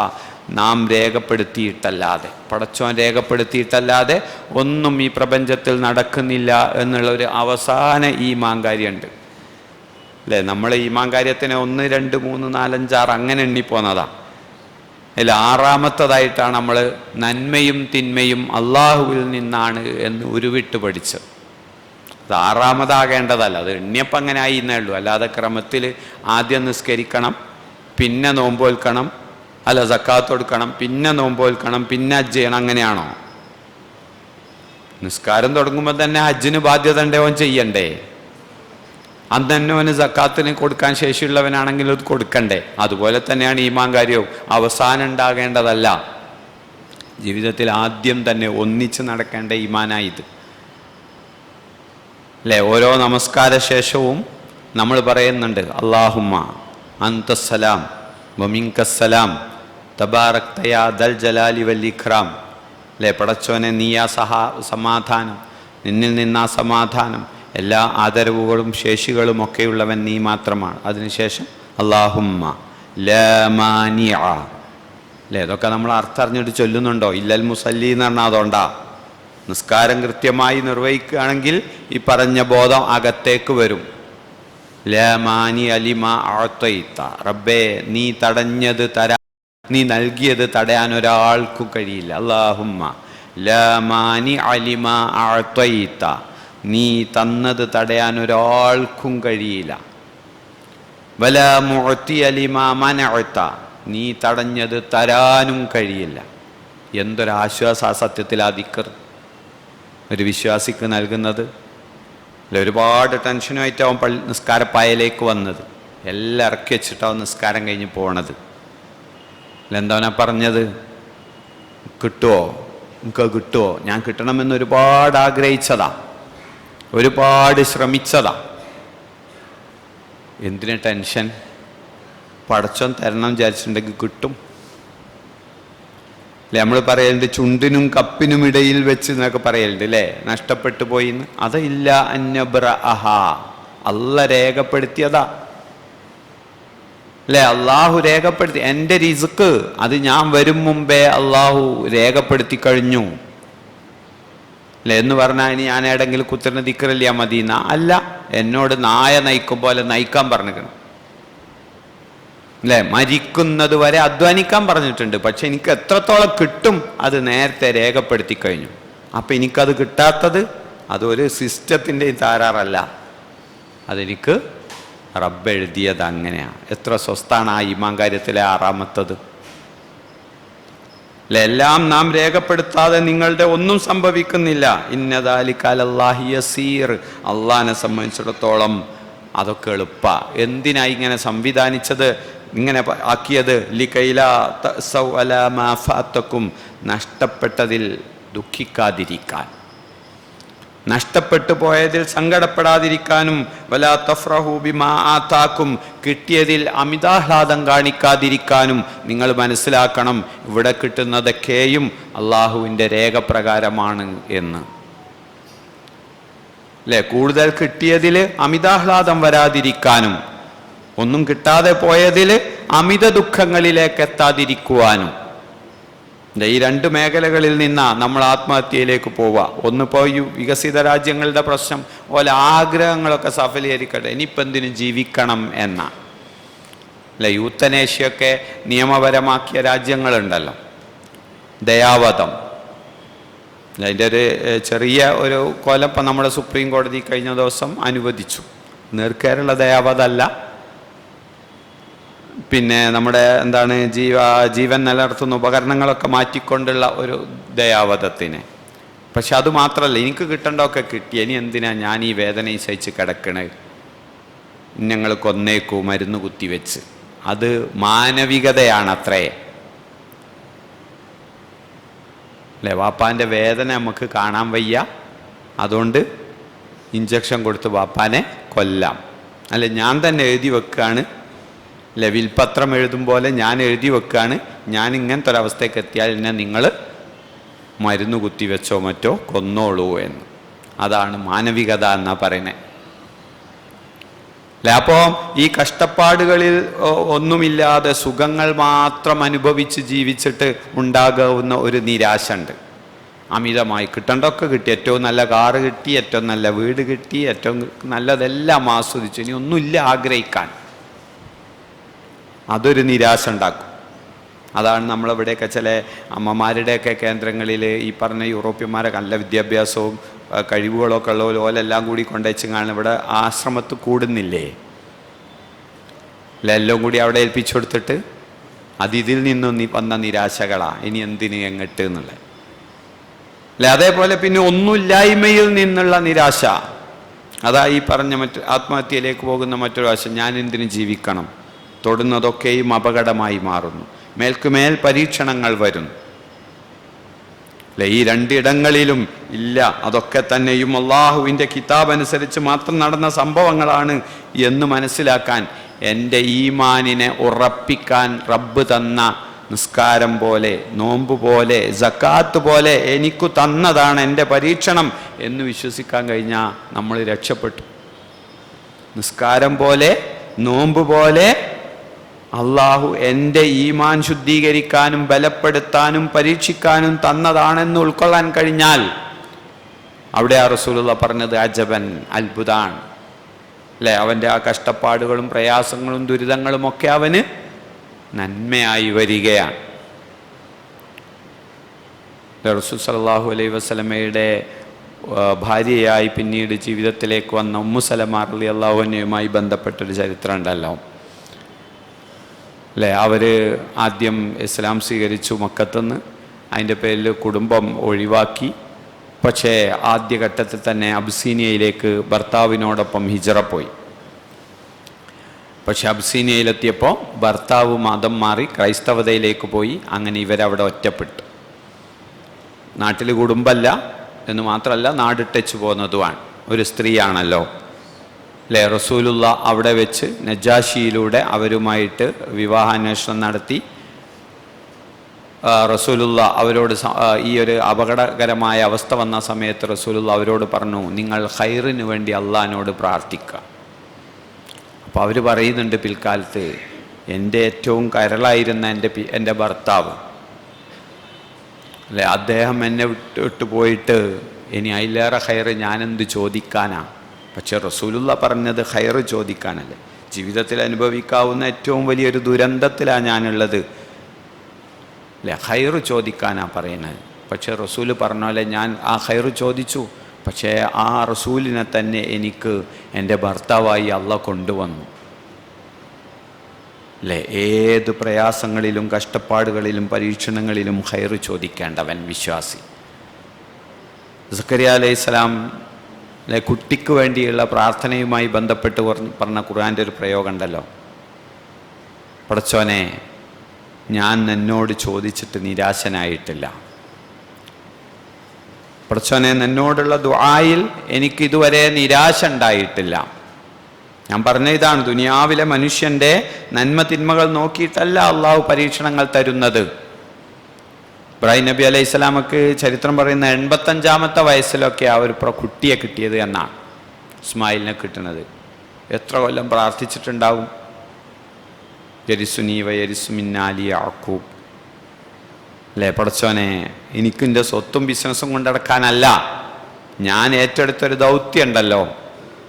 നാം രേഖപ്പെടുത്തിയിട്ടല്ലാതെ, പടച്ചോൻ രേഖപ്പെടുത്തിയിട്ടല്ലാതെ ഒന്നും ഈ പ്രപഞ്ചത്തിൽ നടക്കുന്നില്ല എന്നുള്ളൊരു അവസാന ഈമാൻ കാര്യമുണ്ട്, അല്ലേ? നമ്മൾ ഈമാൻ കാര്യത്തിനെ 1, 2, 3, 4, 5, 6 അങ്ങനെ എണ്ണിപ്പോന്നതാ. അതിൽ 6ാമത്തതായിട്ടാണ് നമ്മൾ നന്മയും തിന്മയും അള്ളാഹുവിൽ നിന്നാണ് എന്ന് ഉരുവിട്ട് പഠിച്ചത്. അത് 6ാമതാകേണ്ടതല്ല, അത് എണ്ണിയപ്പം അങ്ങനെ ആയി എന്നേ ഉള്ളൂ. അല്ലാതെ ക്രമത്തിൽ ആദ്യം നിസ്കരിക്കണം, പിന്നെ നോമ്പ് നോൽക്കണം, അല്ല സക്കാത്ത് കൊടുക്കണം, പിന്നെ നോമ്പ് നോൽക്കണം, പിന്നെ ഹജ്ജ് ചെയ്യണം, അങ്ങനെയാണോ? നിസ്കാരം തുടങ്ങുമ്പോൾ തന്നെ ഹജ്ജിന് ബാധ്യത ഉണ്ടോ ചെയ്യണ്ടേ? അന്ന് തന്നെ അവന് സക്കാത്തിന് കൊടുക്കാൻ ശേഷിയുള്ളവനാണെങ്കിൽ അത് കൊടുക്കണ്ടേ? അതുപോലെ തന്നെയാണ് ഈമാൻ കാര്യവും. അവസാനം ഉണ്ടാകേണ്ടതല്ല, ജീവിതത്തിൽ ആദ്യം തന്നെ ഒന്നിച്ച് നടക്കേണ്ട ഈമാനായത്, അല്ലേ? ഓരോ നമസ്കാര ശേഷവും നമ്മൾ പറയുന്നുണ്ട് അല്ലാഹുമ്മ അന്തസ്സലാം വമിൻകസ്സലാം തബാറക്ത യാ ദൽ ജലാലി വൽ ഇക്റാം, അല്ലേ? പടച്ചോനെ നീയാ സമാധാനം, നിന്നിൽ നിന്നാ സമാധാനം, എല്ലാ ആദരവുകളും ശേഷികളും ഒക്കെയുള്ളവൻ നീ മാത്രമാണ്. അതിനുശേഷം അല്ലാഹുമ്മ ലാ മാനിഅ, അല്ലേ? ഇതൊക്കെ നമ്മൾ അർത്ഥം അറിഞ്ഞിട്ട് ചൊല്ലുന്നുണ്ടോ? ഇല്ലൽ മുസല്ലി എന്ന് പറഞ്ഞാൽ അതുകൊണ്ടാ. നിസ്കാരം കൃത്യമായി നിർവഹിക്കുകയാണെങ്കിൽ ഈ പറഞ്ഞ ബോധം അകത്തേക്ക് വരും. ലാ മാനിഅ ലിമാ അഅതൈത, റബ്ബേ നീ തടഞ്ഞത് നീ നൽകിയത് തടയാൻ ഒരാൾക്കും കഴിയില്ല. അല്ലാഹുമ്മ ലാ മാനിഅ ലിമാ അഅതൈത, നീ തന്നത് തടയാൻ ഒരാൾക്കും കഴിയില്ല. വലാ മുഅ്തിയ ലിമാ മനഅത, നീ തടഞ്ഞത് തരാനും കഴിയില്ല. എന്തൊരാശ്വാസ സത്യത്തിൽ ആ ദിക്ർ ഒരു വിശ്വാസിക്ക് നൽകുന്നത്. ഒരുപാട് ടെൻഷനുമായിട്ടാവും നിസ്കാരപ്പായയിലേക്ക് വന്നത്, എല്ലാം ഇറക്കി വെച്ചിട്ടാവും നിസ്കാരം കഴിഞ്ഞ് പോണത്. എന്താ പറഞ്ഞത്? കിട്ടുമോ? നമുക്ക് കിട്ടുമോ? ഞാൻ കിട്ടണമെന്ന് ഒരുപാട് ആഗ്രഹിച്ചതാ, ഒരുപാട് ശ്രമിച്ചതാ. എന്തിന് ടെൻഷൻ? പടച്ചോൻ തരണം വിചാരിച്ചിട്ടുണ്ടെങ്കിൽ കിട്ടും, അല്ലേ? നമ്മൾ പറയലുണ്ട് ചുണ്ടിനും കപ്പിനും ഇടയിൽ വെച്ച് എന്നൊക്കെ പറയലുണ്ട്, അല്ലേ? നഷ്ടപ്പെട്ടു പോയിന്ന്. അതില്ല അന്നബ്രഅഹ, അല്ല രേഖപ്പെടുത്തിയതാ, അല്ലേ? അള്ളാഹു രേഖപ്പെടുത്തി. എൻ്റെ റിസ്ക് അത് ഞാൻ വരും മുമ്പേ അള്ളാഹു രേഖപ്പെടുത്തി കഴിഞ്ഞു, അല്ലേ? എന്ന് പറഞ്ഞാൽ ഇനി ഞാൻ ഏടെങ്കിലും കുത്തിരുന്ന് ദിക്റില്ല മദീന അല്ല, എന്നോട് നായ നയിക്കും പോലെ നയിക്കാൻ പറഞ്ഞിരിക്കണം, അല്ലേ? മരിക്കുന്നത് വരെ അധ്വാനിക്കാൻ പറഞ്ഞിട്ടുണ്ട്. പക്ഷെ എനിക്ക് എത്രത്തോളം കിട്ടും അത് നേരത്തെ രേഖപ്പെടുത്തി കഴിഞ്ഞു. അപ്പം എനിക്കത് കിട്ടാത്തത് അതൊരു സിസ്റ്റത്തിൻ്റെയും താരാറല്ല, അതെനിക്ക് റബ്ബ് എഴുതിയത് അങ്ങനെയാണ്. എത്ര സ്വസ്ഥാണ് ആ ഈമാൻ കാര്യത്തിലെ 6ാമത്തത്, അല്ലെ? എല്ലാം നാം രേഖപ്പെടുത്താതെ നിങ്ങളുടെ ഒന്നും സംഭവിക്കുന്നില്ല. ഇന്നദാലിക അലല്ലാഹി യസീർ, അള്ളാഹിനെ സംബന്ധിച്ചിടത്തോളം അതൊക്കെ എളുപ്പ. എന്തിനാ ഇങ്ങനെ സംവിധാനിച്ചത്, ഇങ്ങനെ ആക്കിയത്? ലികൈലാ തഅസൗ അലാ മാ ഫാതക്കും, നഷ്ടപ്പെട്ടതിൽ ദുഃഖിക്കാതിരിക്കാൻ. നഷ്ടപ്പെട്ടു പോയതിൽ സങ്കടപ്പെടാതിരിക്കാനും വലാ തഫ്റഹു ബിമാ ആതാക്കും, കിട്ടിയതിൽ അമിതാഹ്ലാദം കാണിക്കാതിരിക്കാനും നിങ്ങൾ മനസ്സിലാക്കണം, ഇവിടെ കിട്ടുന്നതൊക്കെയും അള്ളാഹുവിൻ്റെ രേഖ പ്രകാരമാണ് എന്ന്. അല്ലേ? കൂടുതൽ കിട്ടിയതിൽ അമിതാഹ്ലാദം വരാതിരിക്കാനും ഒന്നും കിട്ടാതെ പോയതിൽ അമിത ദുഃഖങ്ങളിലേക്ക് എത്താതിരിക്കുവാനും. ഈ രണ്ട് മേഖലകളിൽ നിന്നാണ് നമ്മൾ ആത്മഹത്യയിലേക്ക് പോവുക. ഒന്നിപ്പോൾ ഈ വികസിത രാജ്യങ്ങളുടെ പ്രശ്നം പോലെ ആഗ്രഹങ്ങളൊക്കെ സഫലീകരിക്കട്ടെ, ഇനിയിപ്പോൾ എന്തിനും ജീവിക്കണം എന്ന. അല്ലെ? യൂത്തനേഷ്യയൊക്കെ നിയമപരമാക്കിയ രാജ്യങ്ങളുണ്ടല്ലോ, ദയാവധം. അതിൻ്റെ ഒരു ചെറിയ ഒരു കൊലം ഇപ്പം നമ്മുടെ സുപ്രീം കോടതി കഴിഞ്ഞ ദിവസം അനുവദിച്ചു. നേർക്കേറുള്ള ദയാവധമല്ല, പിന്നെ നമ്മുടെ എന്താണ് ജീവൻ നിലനിർത്തുന്ന ഉപകരണങ്ങളൊക്കെ മാറ്റിക്കൊണ്ടുള്ള ഒരു ദയാവധത്തിന്. പക്ഷെ അത് മാത്രമല്ല, എനിക്ക് കിട്ടേണ്ടതൊക്കെ കിട്ടി, ഇനി എന്തിനാ ഞാൻ ഈ വേദനയും സഹിച്ച് കിടക്കണേ, ഞങ്ങൾ കൊന്നേക്കൂ മരുന്ന് കുത്തിവെച്ച്. അത് മാനവികതയാണത്രേ. അല്ലേ? വാപ്പാൻ്റെ വേദന നമുക്ക് കാണാൻ വയ്യ, അതുകൊണ്ട് ഇഞ്ചക്ഷൻ കൊടുത്ത് വാപ്പാനെ കൊല്ലാം. അല്ലെ? ഞാൻ തന്നെ എഴുതി വെക്കുകയാണ്, വിൽപത്രം എഴുതും പോലെ ഞാൻ എഴുതി വെക്കുകയാണ്, ഞാൻ ഇങ്ങനത്തെ ഒരവസ്ഥയ്ക്ക് എത്തിയാൽ എന്നെ നിങ്ങൾ മരുന്ന് കുത്തിവെച്ചോ മറ്റോ കൊന്നോളൂ എന്ന്. അതാണ് മാനവികത എന്നാ പറയുന്നത്. അല്ലേ? അപ്പോൾ ഈ കഷ്ടപ്പാടുകളിൽ ഒന്നുമില്ലാതെ സുഖങ്ങൾ മാത്രം അനുഭവിച്ച് ജീവിച്ചിട്ട് ഉണ്ടാകാവുന്ന ഒരു നിരാശ ഉണ്ട്. അമിതമായി കിട്ടേണ്ടതൊക്കെ കിട്ടി, ഏറ്റവും നല്ല കാറ് കിട്ടി, ഏറ്റവും നല്ല വീട് കിട്ടി, ഏറ്റവും നല്ലതെല്ലാം ആസ്വദിച്ചു, ഇനി ഒന്നുമില്ല ആഗ്രഹിക്കാൻ. അതൊരു നിരാശ ഉണ്ടാക്കും. അതാണ് നമ്മളിവിടെയൊക്കെ ചില അമ്മമാരുടെയൊക്കെ കേന്ദ്രങ്ങളിൽ ഈ പറഞ്ഞ യൂറോപ്യന്മാരെ നല്ല വിദ്യാഭ്യാസവും കഴിവുകളൊക്കെ ഉള്ള ഓലെല്ലാം കൂടി കൊണ്ടുവച്ചാണ് ഇവിടെ ആശ്രമത്ത് കൂടുന്നില്ലേ? എല്ലാം കൂടി അവിടെ ഏൽപ്പിച്ചു കൊടുത്തിട്ട് ഇതിൽ നിന്നും വന്ന നിരാശകളാ, ഇനി എന്തിന് എങ്ങട്ട് എന്നുള്ളത്. അല്ലെ? അതേപോലെ പിന്നെ ഒന്നുമില്ലായ്മയിൽ നിന്നുള്ള നിരാശ, അതാ ഈ പറഞ്ഞ ആത്മഹത്യയിലേക്ക് പോകുന്ന മറ്റൊരു വശം. ഞാൻ എന്തിനു ജീവിക്കണം, തൊടുന്നതൊക്കെയും അപകടമായി മാറുന്നു, മേൽക്കുമേൽ പരീക്ഷണങ്ങൾ വരുന്നു. അല്ലെ? ഈ രണ്ടിടങ്ങളിലും ഇല്ല, അതൊക്കെ തന്നെയും അള്ളാഹുവിൻ്റെ കിതാബ് അനുസരിച്ച് മാത്രം നടന്ന സംഭവങ്ങളാണ് എന്ന് മനസ്സിലാക്കാൻ, എൻ്റെ ഈമാനിനെ ഉറപ്പിക്കാൻ റബ്ബ് തന്ന നിസ്കാരം പോലെ, നോമ്പ് പോലെ, സക്കാത്ത് പോലെ എനിക്കു തന്നതാണ് എൻ്റെ പരീക്ഷണം എന്ന് വിശ്വസിക്കാൻ കഴിഞ്ഞാൽ നമ്മൾ രക്ഷപ്പെട്ടു. നിസ്കാരം പോലെ, നോമ്പ് പോലെ അള്ളാഹു എൻ്റെ ഈമാൻ ശുദ്ധീകരിക്കാനും ബലപ്പെടുത്താനും പരീക്ഷിക്കാനും തന്നതാണെന്ന് ഉൾക്കൊള്ളാൻ കഴിഞ്ഞാൽ, അവിടെ ആ റസൂലുള്ള പറഞ്ഞത് അജബൻ, അത്ഭുതാണ്. അല്ലേ? അവൻ്റെ ആ കഷ്ടപ്പാടുകളും പ്രയാസങ്ങളും ദുരിതങ്ങളും ഒക്കെ അവന് നന്മയായി വരികയാണ്. റസൂൽ സല്ലല്ലാഹു അലൈഹി വസല്ലമയുടെ ഭാര്യയായി പിന്നീട് ജീവിതത്തിലേക്ക് വന്ന ഉമ്മു സലമ റളിയല്ലാഹു അൻഹയുമായി ബന്ധപ്പെട്ടൊരു ചരിത്രം ഉണ്ടല്ലോ. അല്ലേ? അവർ ആദ്യം ഇസ്ലാം സ്വീകരിച്ചു മക്കത്തുനിന്ന്, അതിൻ്റെ പേരിൽ കുടുംബം ഒഴിവാക്കി. പക്ഷേ ആദ്യഘട്ടത്തിൽ തന്നെ അബ്സീനിയയിലേക്ക് ഭർത്താവിനോടൊപ്പം ഹിജറ പോയി. പക്ഷെ അബ്സീനിയയിലെത്തിയപ്പോൾ ഭർത്താവ് മതം മാറി ക്രൈസ്തവതയിലേക്ക് പോയി. അങ്ങനെ ഇവരവിടെ ഒറ്റപ്പെട്ടു. നാട്ടിൽ കുടുംബമല്ല എന്ന് മാത്രമല്ല, നാടിട്ടച്ച് പോകുന്നതുമാണ്. ഒരു സ്ത്രീയാണല്ലോ. അല്ലേ? റസൂലുള്ള അവിടെ വെച്ച് നജാഷിയിലൂടെ അവരുമായിട്ട് വിവാഹാന്വേഷണം നടത്തി. റസൂലുള്ള അവരോട് ഈ ഒരു അപകടകരമായ അവസ്ഥ വന്ന സമയത്ത് റസൂലുള്ള അവരോട് പറഞ്ഞു, നിങ്ങൾ ഖൈറിന് വേണ്ടി അള്ളാഹിനോട് പ്രാർത്ഥിക്കുക. അപ്പോൾ അവർ പറയുന്നുണ്ട്, പിൽക്കാലത്ത് എൻ്റെ ഏറ്റവും കരളായിരുന്ന എൻ്റെ ഭർത്താവ്, അല്ലേ, അദ്ദേഹം എന്നെ വിട്ടു പോയിട്ട് ഇനി അതിലേറെ ഖൈറ് ഞാനെന്ത് ചോദിക്കാനാ? പക്ഷെ റസൂലുള്ള പറഞ്ഞത് ഖൈറ് ചോദിക്കാനല്ലേ. ജീവിതത്തിൽ അനുഭവിക്കാവുന്ന ഏറ്റവും വലിയൊരു ദുരന്തത്തിലാണ് ഞാനുള്ളത്, അല്ലേ, ഖൈറ് ചോദിക്കാനാ പറയുന്നത്. പക്ഷെ റസൂല് പറഞ്ഞ പോലെ ഞാൻ ആ ഖൈറ് ചോദിച്ചു. പക്ഷേ ആ റസൂലിനെ തന്നെ എനിക്ക് എൻ്റെ ഭർത്താവായി അള്ളാഹ് കൊണ്ടുവന്നു. അല്ലേ? ഏത് പ്രയാസങ്ങളിലും കഷ്ടപ്പാടുകളിലും പരീക്ഷണങ്ങളിലും ഖൈറ് ചോദിക്കേണ്ടവൻ വിശ്വാസി. സക്കരിയ അലൈഹിസ്സലാം അല്ലെ, കുട്ടിക്ക് വേണ്ടിയുള്ള പ്രാർത്ഥനയുമായി ബന്ധപ്പെട്ട് പറഞ്ഞ ഖുർആൻ്റെ ഒരു പ്രയോഗം ഉണ്ടല്ലോ, പടച്ചോനെ ഞാൻ നിന്നോട് ചോദിച്ചിട്ട് നിരാശനായിട്ടില്ല. പടച്ചോനെ നിന്നോടുള്ള ദുആയിൽ എനിക്കിതുവരെ നിരാശ ഉണ്ടായിട്ടില്ല. ഞാൻ പറഞ്ഞ ഇതാണ്, ദുനിയാവിലെ മനുഷ്യൻ്റെ നന്മ തിന്മകൾ നോക്കിയിട്ടല്ല അള്ളാഹു പരീക്ഷണങ്ങൾ തരുന്നത്. ഇബ്രാഹിം നബി അലൈഹി സ്വലാമക്ക് ചരിത്രം പറയുന്ന 85-ാമത്തെ വയസ്സിലൊക്കെ ആ ഒരു കുട്ടിയെ കിട്ടിയത് എന്നാണ്, ഇസ്മായിലിനെ കിട്ടുന്നത്. എത്ര കൊല്ലം പ്രാർത്ഥിച്ചിട്ടുണ്ടാവും. യരിസുനി വയരിസു മിന്നാലി യാക്കൂബ്. അല്ലേ, പടച്ചോനെ എനിക്കെൻ്റെ സ്വത്തും ബിസിനസ്സും കൊണ്ടടക്കാനല്ല, ഞാൻ ഏറ്റെടുത്തൊരു ദൗത്യം ഉണ്ടല്ലോ,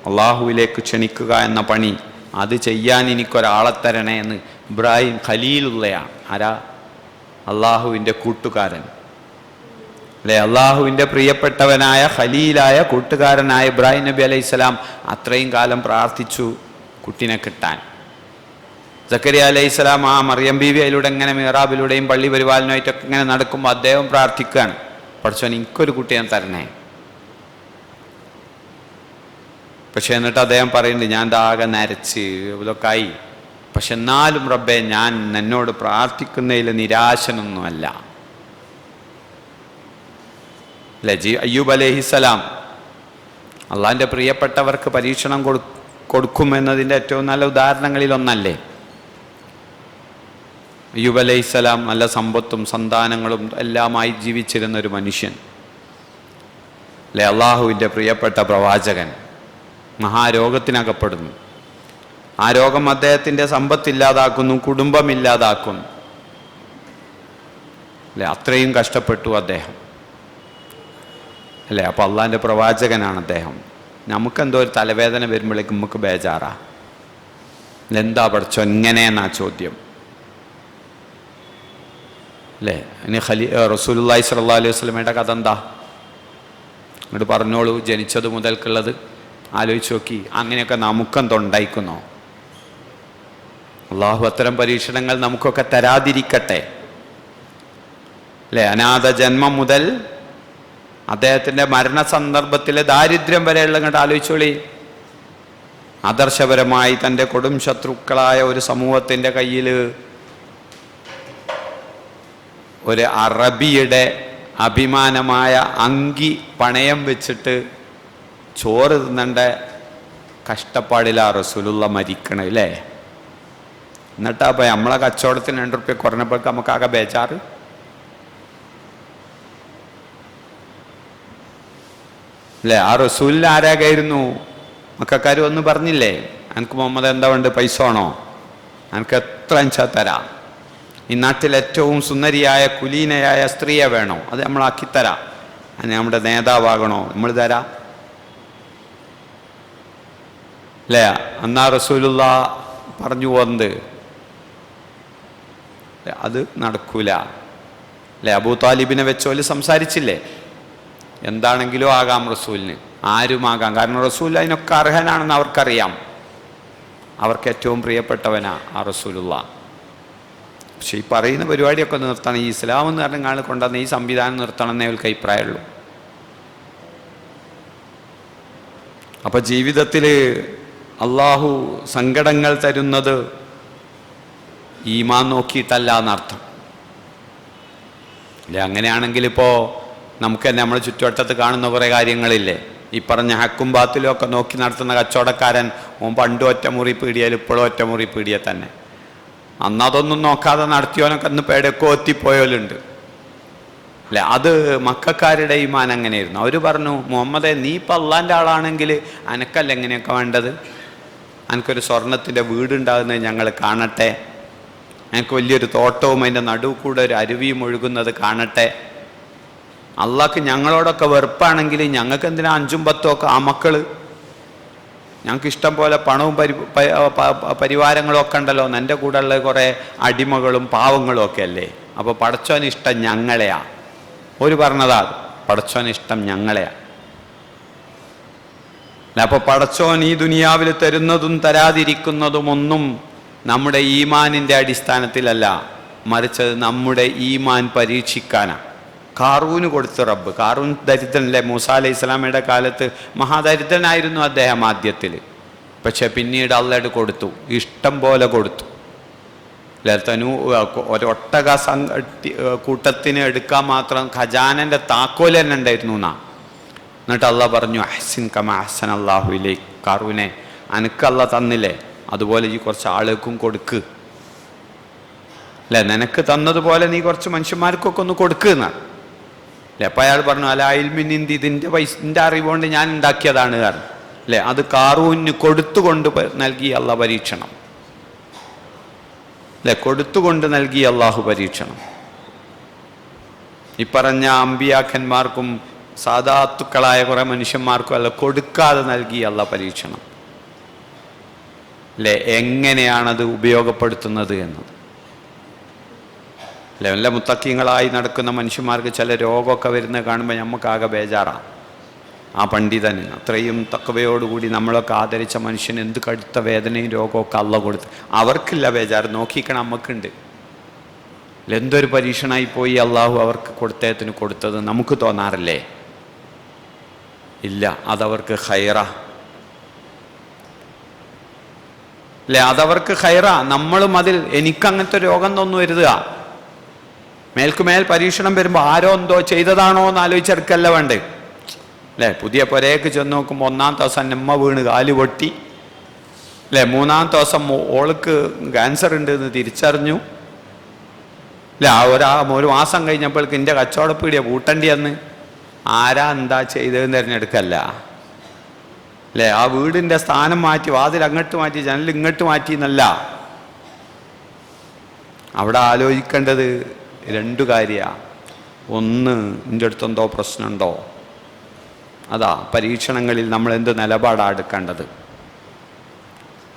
അള്ളാഹുവിലേക്ക് ക്ഷണിക്കുക എന്ന പണി, അത് ചെയ്യാൻ എനിക്കൊരാളെ തരണേ എന്ന് ഇബ്രാഹിം ഖലീലുള്ളയാണ്. ആരാ? അള്ളാഹുവിൻ്റെ കൂട്ടുകാരൻ. അല്ലേ, അള്ളാഹുവിൻ്റെ പ്രിയപ്പെട്ടവനായ ഖലീലായ കൂട്ടുകാരനായ ഇബ്രാഹിം നബി അലൈഹി സ്വലാം അത്രയും കാലം പ്രാർത്ഥിച്ചു കുട്ടിനെ കിട്ടാൻ. സക്കരിയ അലൈഹി സ്വലാം ആ മറിയം ബീവി അതിലൂടെ ഇങ്ങനെ മിഹ്റാബിലൂടെയും പള്ളി പരിപാലനമായിട്ടൊക്കെ ഇങ്ങനെ നടക്കുമ്പോൾ അദ്ദേഹം പ്രാർത്ഥിക്കുകയാണ്, പടച്ചോൻ എനിക്കൊരു കുട്ടിയെ തരണേ. പക്ഷെ എന്നിട്ട് അദ്ദേഹം പറയുന്നുണ്ട്, ഞാൻ ആകെ നരച്ച് ഇതൊക്കെ ആയി, പക്ഷെ എന്നാലും റബ്ബേ ഞാൻ എന്നോട് പ്രാർത്ഥിക്കുന്നതിൽ നിരാശനൊന്നുമല്ല. അല്ലേ, അയ്യൂബ് അലൈഹിസ്സലാം അള്ളാഹിൻ്റെ പ്രിയപ്പെട്ടവർക്ക് പരീക്ഷണം കൊടുക്കുമെന്നതിൻ്റെ ഏറ്റവും നല്ല ഉദാഹരണങ്ങളിൽ ഒന്നല്ലേ. അയ്യൂബ് അലൈഹിസ്സലാം നല്ല സമ്പത്തും സന്താനങ്ങളും എല്ലാമായി ജീവിച്ചിരുന്ന ഒരു മനുഷ്യൻ. അല്ലേ, അള്ളാഹുവിൻ്റെ പ്രിയപ്പെട്ട പ്രവാചകൻ മഹാരോഗത്തിനകപ്പെടുന്നു. ആ രോഗം അദ്ദേഹത്തിൻ്റെ സമ്പത്തില്ലാതാക്കുന്നു, കുടുംബമില്ലാതാക്കുന്നു. അല്ലേ, അത്രയും കഷ്ടപ്പെട്ടു അദ്ദേഹം. അല്ലേ, അപ്പോൾ അള്ളാഹിൻ്റെ പ്രവാചകനാണ് അദ്ദേഹം. നമുക്കെന്തോ ഒരു തലവേദന വരുമ്പോഴേക്കും നമുക്ക് ബേജാറാ. എന്താ പഠിച്ചോ ഇങ്ങനെയെന്നാ ചോദ്യം. അല്ലേ, ഇനി റസൂലുള്ളാഹി സ്വല്ലല്ലാഹു അലൈഹി വസല്ലമയുടെ കഥ എന്താ? അങ്ങോട്ട് പറഞ്ഞോളൂ. ജനിച്ചത് മുതൽക്കുള്ളത് ആലോചിച്ച് നോക്കി. അങ്ങനെയൊക്കെ നമുക്കെന്തോ ഉണ്ടായിക്കുന്നോ? അള്ളാഹു അത്തരം പരീക്ഷണങ്ങൾ നമുക്കൊക്കെ തരാതിരിക്കട്ടെ. അല്ലേ, അനാഥ ജന്മം മുതൽ അദ്ദേഹത്തിൻ്റെ മരണസന്ദർഭത്തിലെ ദാരിദ്ര്യം വരെയുള്ള ഇങ്ങോട്ട് ആലോചിച്ചോളി. ആദർശപരമായി തൻ്റെ കൊടും ശത്രുക്കളായ ഒരു സമൂഹത്തിൻ്റെ കയ്യിൽ ഒരു അറബിയുടെ അഭിമാനമായ അങ്കി പണയം വെച്ചിട്ട് ചോറ് തിന്നേണ്ട കഷ്ടപ്പാടിലാ റസൂലുള്ള മരിക്കണേ. അല്ലേ, എന്നിട്ടാ അപ്പോൾ നമ്മളെ കച്ചവടത്തിന് 2 റുപ്യ കുറഞ്ഞപ്പോഴേക്ക് നമുക്കാകെ ബേജാറ്. അല്ലേ, ആ റസൂലിൽ ആരാകായിരുന്നു? മക്കാർ വന്ന് പറഞ്ഞില്ലേ, എനിക്ക് മുഹമ്മദ് എന്താ വേണ്ട, പൈസ ആണോ, എനിക്ക് എത്ര അഞ്ചാ തരാം, ഈ നാട്ടിൽ ഏറ്റവും സുന്ദരിയായ കുലീനയായ സ്ത്രീയെ വേണോ, അത് നമ്മളാക്കിത്തരാം, അതിന് നമ്മുടെ നേതാവാകണോ, നമ്മൾ തരാം. അല്ലേ, അന്നാ റസൂലുള്ള പറഞ്ഞു വന്നത് അത് നടക്കൂല. അല്ലേ, അബൂ താലിബിനെ വെച്ചോല് സംസാരിച്ചില്ലേ, എന്താണെങ്കിലും ആകാം റസൂലിന്, ആരുമാകാം, കാരണം റസൂൽ അതിനൊക്കെ അർഹനാണെന്ന് അവർക്കറിയാം. അവർക്ക് ഏറ്റവും പ്രിയപ്പെട്ടവനാ ആ റസൂലുള്ള. പക്ഷെ ഈ പറയുന്ന പരിപാടിയൊക്കെ നിർത്തണം, ഈ ഇസ്ലാം എന്ന് പറഞ്ഞാൽ കൊണ്ടുവന്ന ഈ സംവിധാനം നിർത്തണം എന്നേ അവർക്ക് അഭിപ്രായമുള്ളൂ. അപ്പം ജീവിതത്തിൽ അള്ളാഹു സങ്കടങ്ങൾ തരുന്നത് ഈമാൻ നോക്കിയിട്ടല്ല എന്നർത്ഥം. അല്ലേ, അങ്ങനെയാണെങ്കിൽ ഇപ്പോൾ നമുക്ക് തന്നെ നമ്മുടെ ചുറ്റുവട്ടത്ത് കാണുന്ന കുറേ കാര്യങ്ങളില്ലേ, ഈ പറഞ്ഞ ഹക്കും ബാത്തിലും ഒക്കെ നോക്കി നടത്തുന്ന കച്ചവടക്കാരൻ, ഓൻ പണ്ടും ഒറ്റമുറി പീടിയയിൽ ഇപ്പോഴും ഒറ്റമുറി പീടിയ തന്നെ. അന്നതൊന്നും നോക്കാതെ നടത്തിയോനൊക്കെ അന്ന് പേടൊക്കെ എത്തിപ്പോയോലുണ്ട്. അല്ലേ, അത് മക്കാരുടെ ഈമാൻ അങ്ങനെയായിരുന്നു. അവർ പറഞ്ഞു, മുഹമ്മദേ നീ ഇപ്പം അള്ളാൻ്റെ ആളാണെങ്കിൽ അനക്കല്ല എങ്ങനെയൊക്കെ വേണ്ടത്, എനിക്കൊരു സ്വർണത്തിൻ്റെ വീടുണ്ടാകുന്നത് ഞങ്ങൾ കാണട്ടെ, എനിക്ക് വലിയൊരു തോട്ടവും അതിൻ്റെ നടുവ് കൂടെ ഒരു അരുവിയും ഒഴുകുന്നത് കാണട്ടെ. അള്ളാഹ്ക്ക് ഞങ്ങളോടൊക്കെ വെറുപ്പാണെങ്കിൽ ഞങ്ങൾക്ക് എന്തിനാ 5ഉം 10ഉം ഒക്കെ ആ മക്കൾ, ഞങ്ങൾക്ക് ഇഷ്ടം പോലെ പണവും പരിവാരങ്ങളും ഒക്കെ ഉണ്ടല്ലോ, എൻ്റെ കൂടെ ഉള്ള കുറേ അടിമകളും പാവങ്ങളും ഒക്കെ അല്ലേ, അപ്പോൾ പടച്ചോന് ഇഷ്ടം ഞങ്ങളെയാ. ഒരു പറഞ്ഞതാ, പടച്ചോന് ഇഷ്ടം ഞങ്ങളെയാ. അപ്പോൾ പടച്ചോൻ ഈ ദുനിയാവിൽ തരുന്നതും തരാതിരിക്കുന്നതും ഒന്നും നമ്മുടെ ഈമാനിൻ്റെ അടിസ്ഥാനത്തിലല്ല, മറിച്ച് നമ്മുടെ ഈമാൻ പരീക്ഷിക്കാനാണ്. കാറൂന് കൊടുത്തു റബ്ബ്. കാറൂൻ ദരിദ്രനല്ലേ, മൂസാ അലൈഹി സ്വലാമയുടെ കാലത്ത് മഹാദരിദ്രനായിരുന്നു അദ്ദേഹം ആദ്യത്തിൽ. പക്ഷെ പിന്നീട് അള്ളാഹ് കൊടുത്തു, ഇഷ്ടം പോലെ കൊടുത്തു. ഒരൊട്ടക കൂട്ടത്തിന് എടുക്കാൻ മാത്രം ഖജാനൻ്റെ താക്കോൽ തന്നെ ഉണ്ടായിരുന്നു എന്നാ. എന്നിട്ട് അള്ളാഹ് പറഞ്ഞു അഹ്സിൻ കമാ അഹ്സന അല്ലാഹു ഇലൈക്, ഖാറൂനെ അനക്ക് അള്ളാഹ് തന്നില്ലേ അതുപോലെ ഈ കുറച്ച് ആളുകൾക്കും കൊടുക്ക് അല്ലേ, നിനക്ക് തന്നതുപോലെ നീ കുറച്ച് മനുഷ്യന്മാർക്കൊക്കെ ഒന്ന് കൊടുക്കുന്ന അല്ലേ. അപ്പം അയാൾ പറഞ്ഞു അല്ല ഇൽമിൻ ഇന്തി, ഇതിൻ്റെ എൻ്റെ അറിവുകൊണ്ട് ഞാൻ ഉണ്ടാക്കിയതാണ് കാരണം അല്ലേ. അത് ഖാറൂന് കൊടുത്തുകൊണ്ട് നൽകി അള്ളാഹ് പരീക്ഷണം അല്ലെ, കൊടുത്തുകൊണ്ട് നൽകി അള്ളാഹു പരീക്ഷണം. ഈ പറഞ്ഞ അമ്പിയാക്കന്മാർക്കും സാദാത്തുക്കളായ കുറെ മനുഷ്യന്മാർക്കും അല്ല കൊടുക്കാതെ നൽകി അള്ളാഹ് പരീക്ഷണം അല്ലെ. എങ്ങനെയാണത് ഉപയോഗപ്പെടുത്തുന്നത് എന്നത് അല്ലെ. നല്ല മുത്തക്കിങ്ങളായി നടക്കുന്ന മനുഷ്യന്മാർക്ക് ചില രോഗമൊക്കെ വരുന്നത് കാണുമ്പോൾ നമുക്കാകെ ബേജാറാണ്. ആ പണ്ഡിതന് അത്രയും തക്കവയോടുകൂടി നമ്മളൊക്കെ ആദരിച്ച മനുഷ്യന് എന്ത് കടുത്ത വേദനയും രോഗമൊക്കെ അള്ളാഹ് കൊടുത്ത്, അവർക്കില്ല ബേജാറ്, നോക്കിക്കണം നമുക്കുണ്ട്. എന്തൊരു പരീക്ഷണമായി പോയി അള്ളാഹു അവർക്ക് കൊടുത്തതിന് കൊടുത്തത് നമുക്ക് തോന്നാറില്ലേ? ഇല്ല, അതവർക്ക് ഖൈറ അല്ലേ, അതവർക്ക് ഖൈറ. നമ്മളും അതിൽ എനിക്കങ്ങനത്തെ രോഗം ഒന്നും വരുതുക, മേൽക്കുമേൽ പരീക്ഷണം വരുമ്പോൾ ആരോ എന്തോ ചെയ്തതാണോ എന്ന് ആലോചിച്ചെടുക്കല്ല വേണ്ടേ അല്ലേ. പുതിയ പുരയ്ക്ക് ചെന്ന് നോക്കുമ്പോൾ 1-ാം ദിവസം നമ്മ വീണ് കാല് പൊട്ടി അല്ലേ, 3-ാം ദിവസം ഓൾക്ക് ക്യാൻസർ ഉണ്ട് എന്ന് തിരിച്ചറിഞ്ഞു അല്ലേ. ഒരു മാസം കഴിഞ്ഞപ്പോഴേക്ക് എൻ്റെ കച്ചവടപ്പീടിയ പൂട്ടണ്ടി എന്ന് ആരാ എന്താ ചെയ്തതെന്ന് തിരഞ്ഞെടുക്കല്ല അല്ലേ. ആ വീടിൻ്റെ സ്ഥാനം മാറ്റി, വാതിൽ അങ്ങോട്ട് മാറ്റി, ജനൽ ഇങ്ങോട്ട് മാറ്റി എന്നല്ല. അവിടെ ആലോചിക്കേണ്ടത് 2 കാര്യമാണ്. ഒന്ന്, എൻ്റെ അടുത്തെന്തോ പ്രശ്നമുണ്ടോ, അതാ പരീക്ഷണങ്ങളിൽ നമ്മൾ എന്ത് നിലപാടാണ് എടുക്കേണ്ടത്.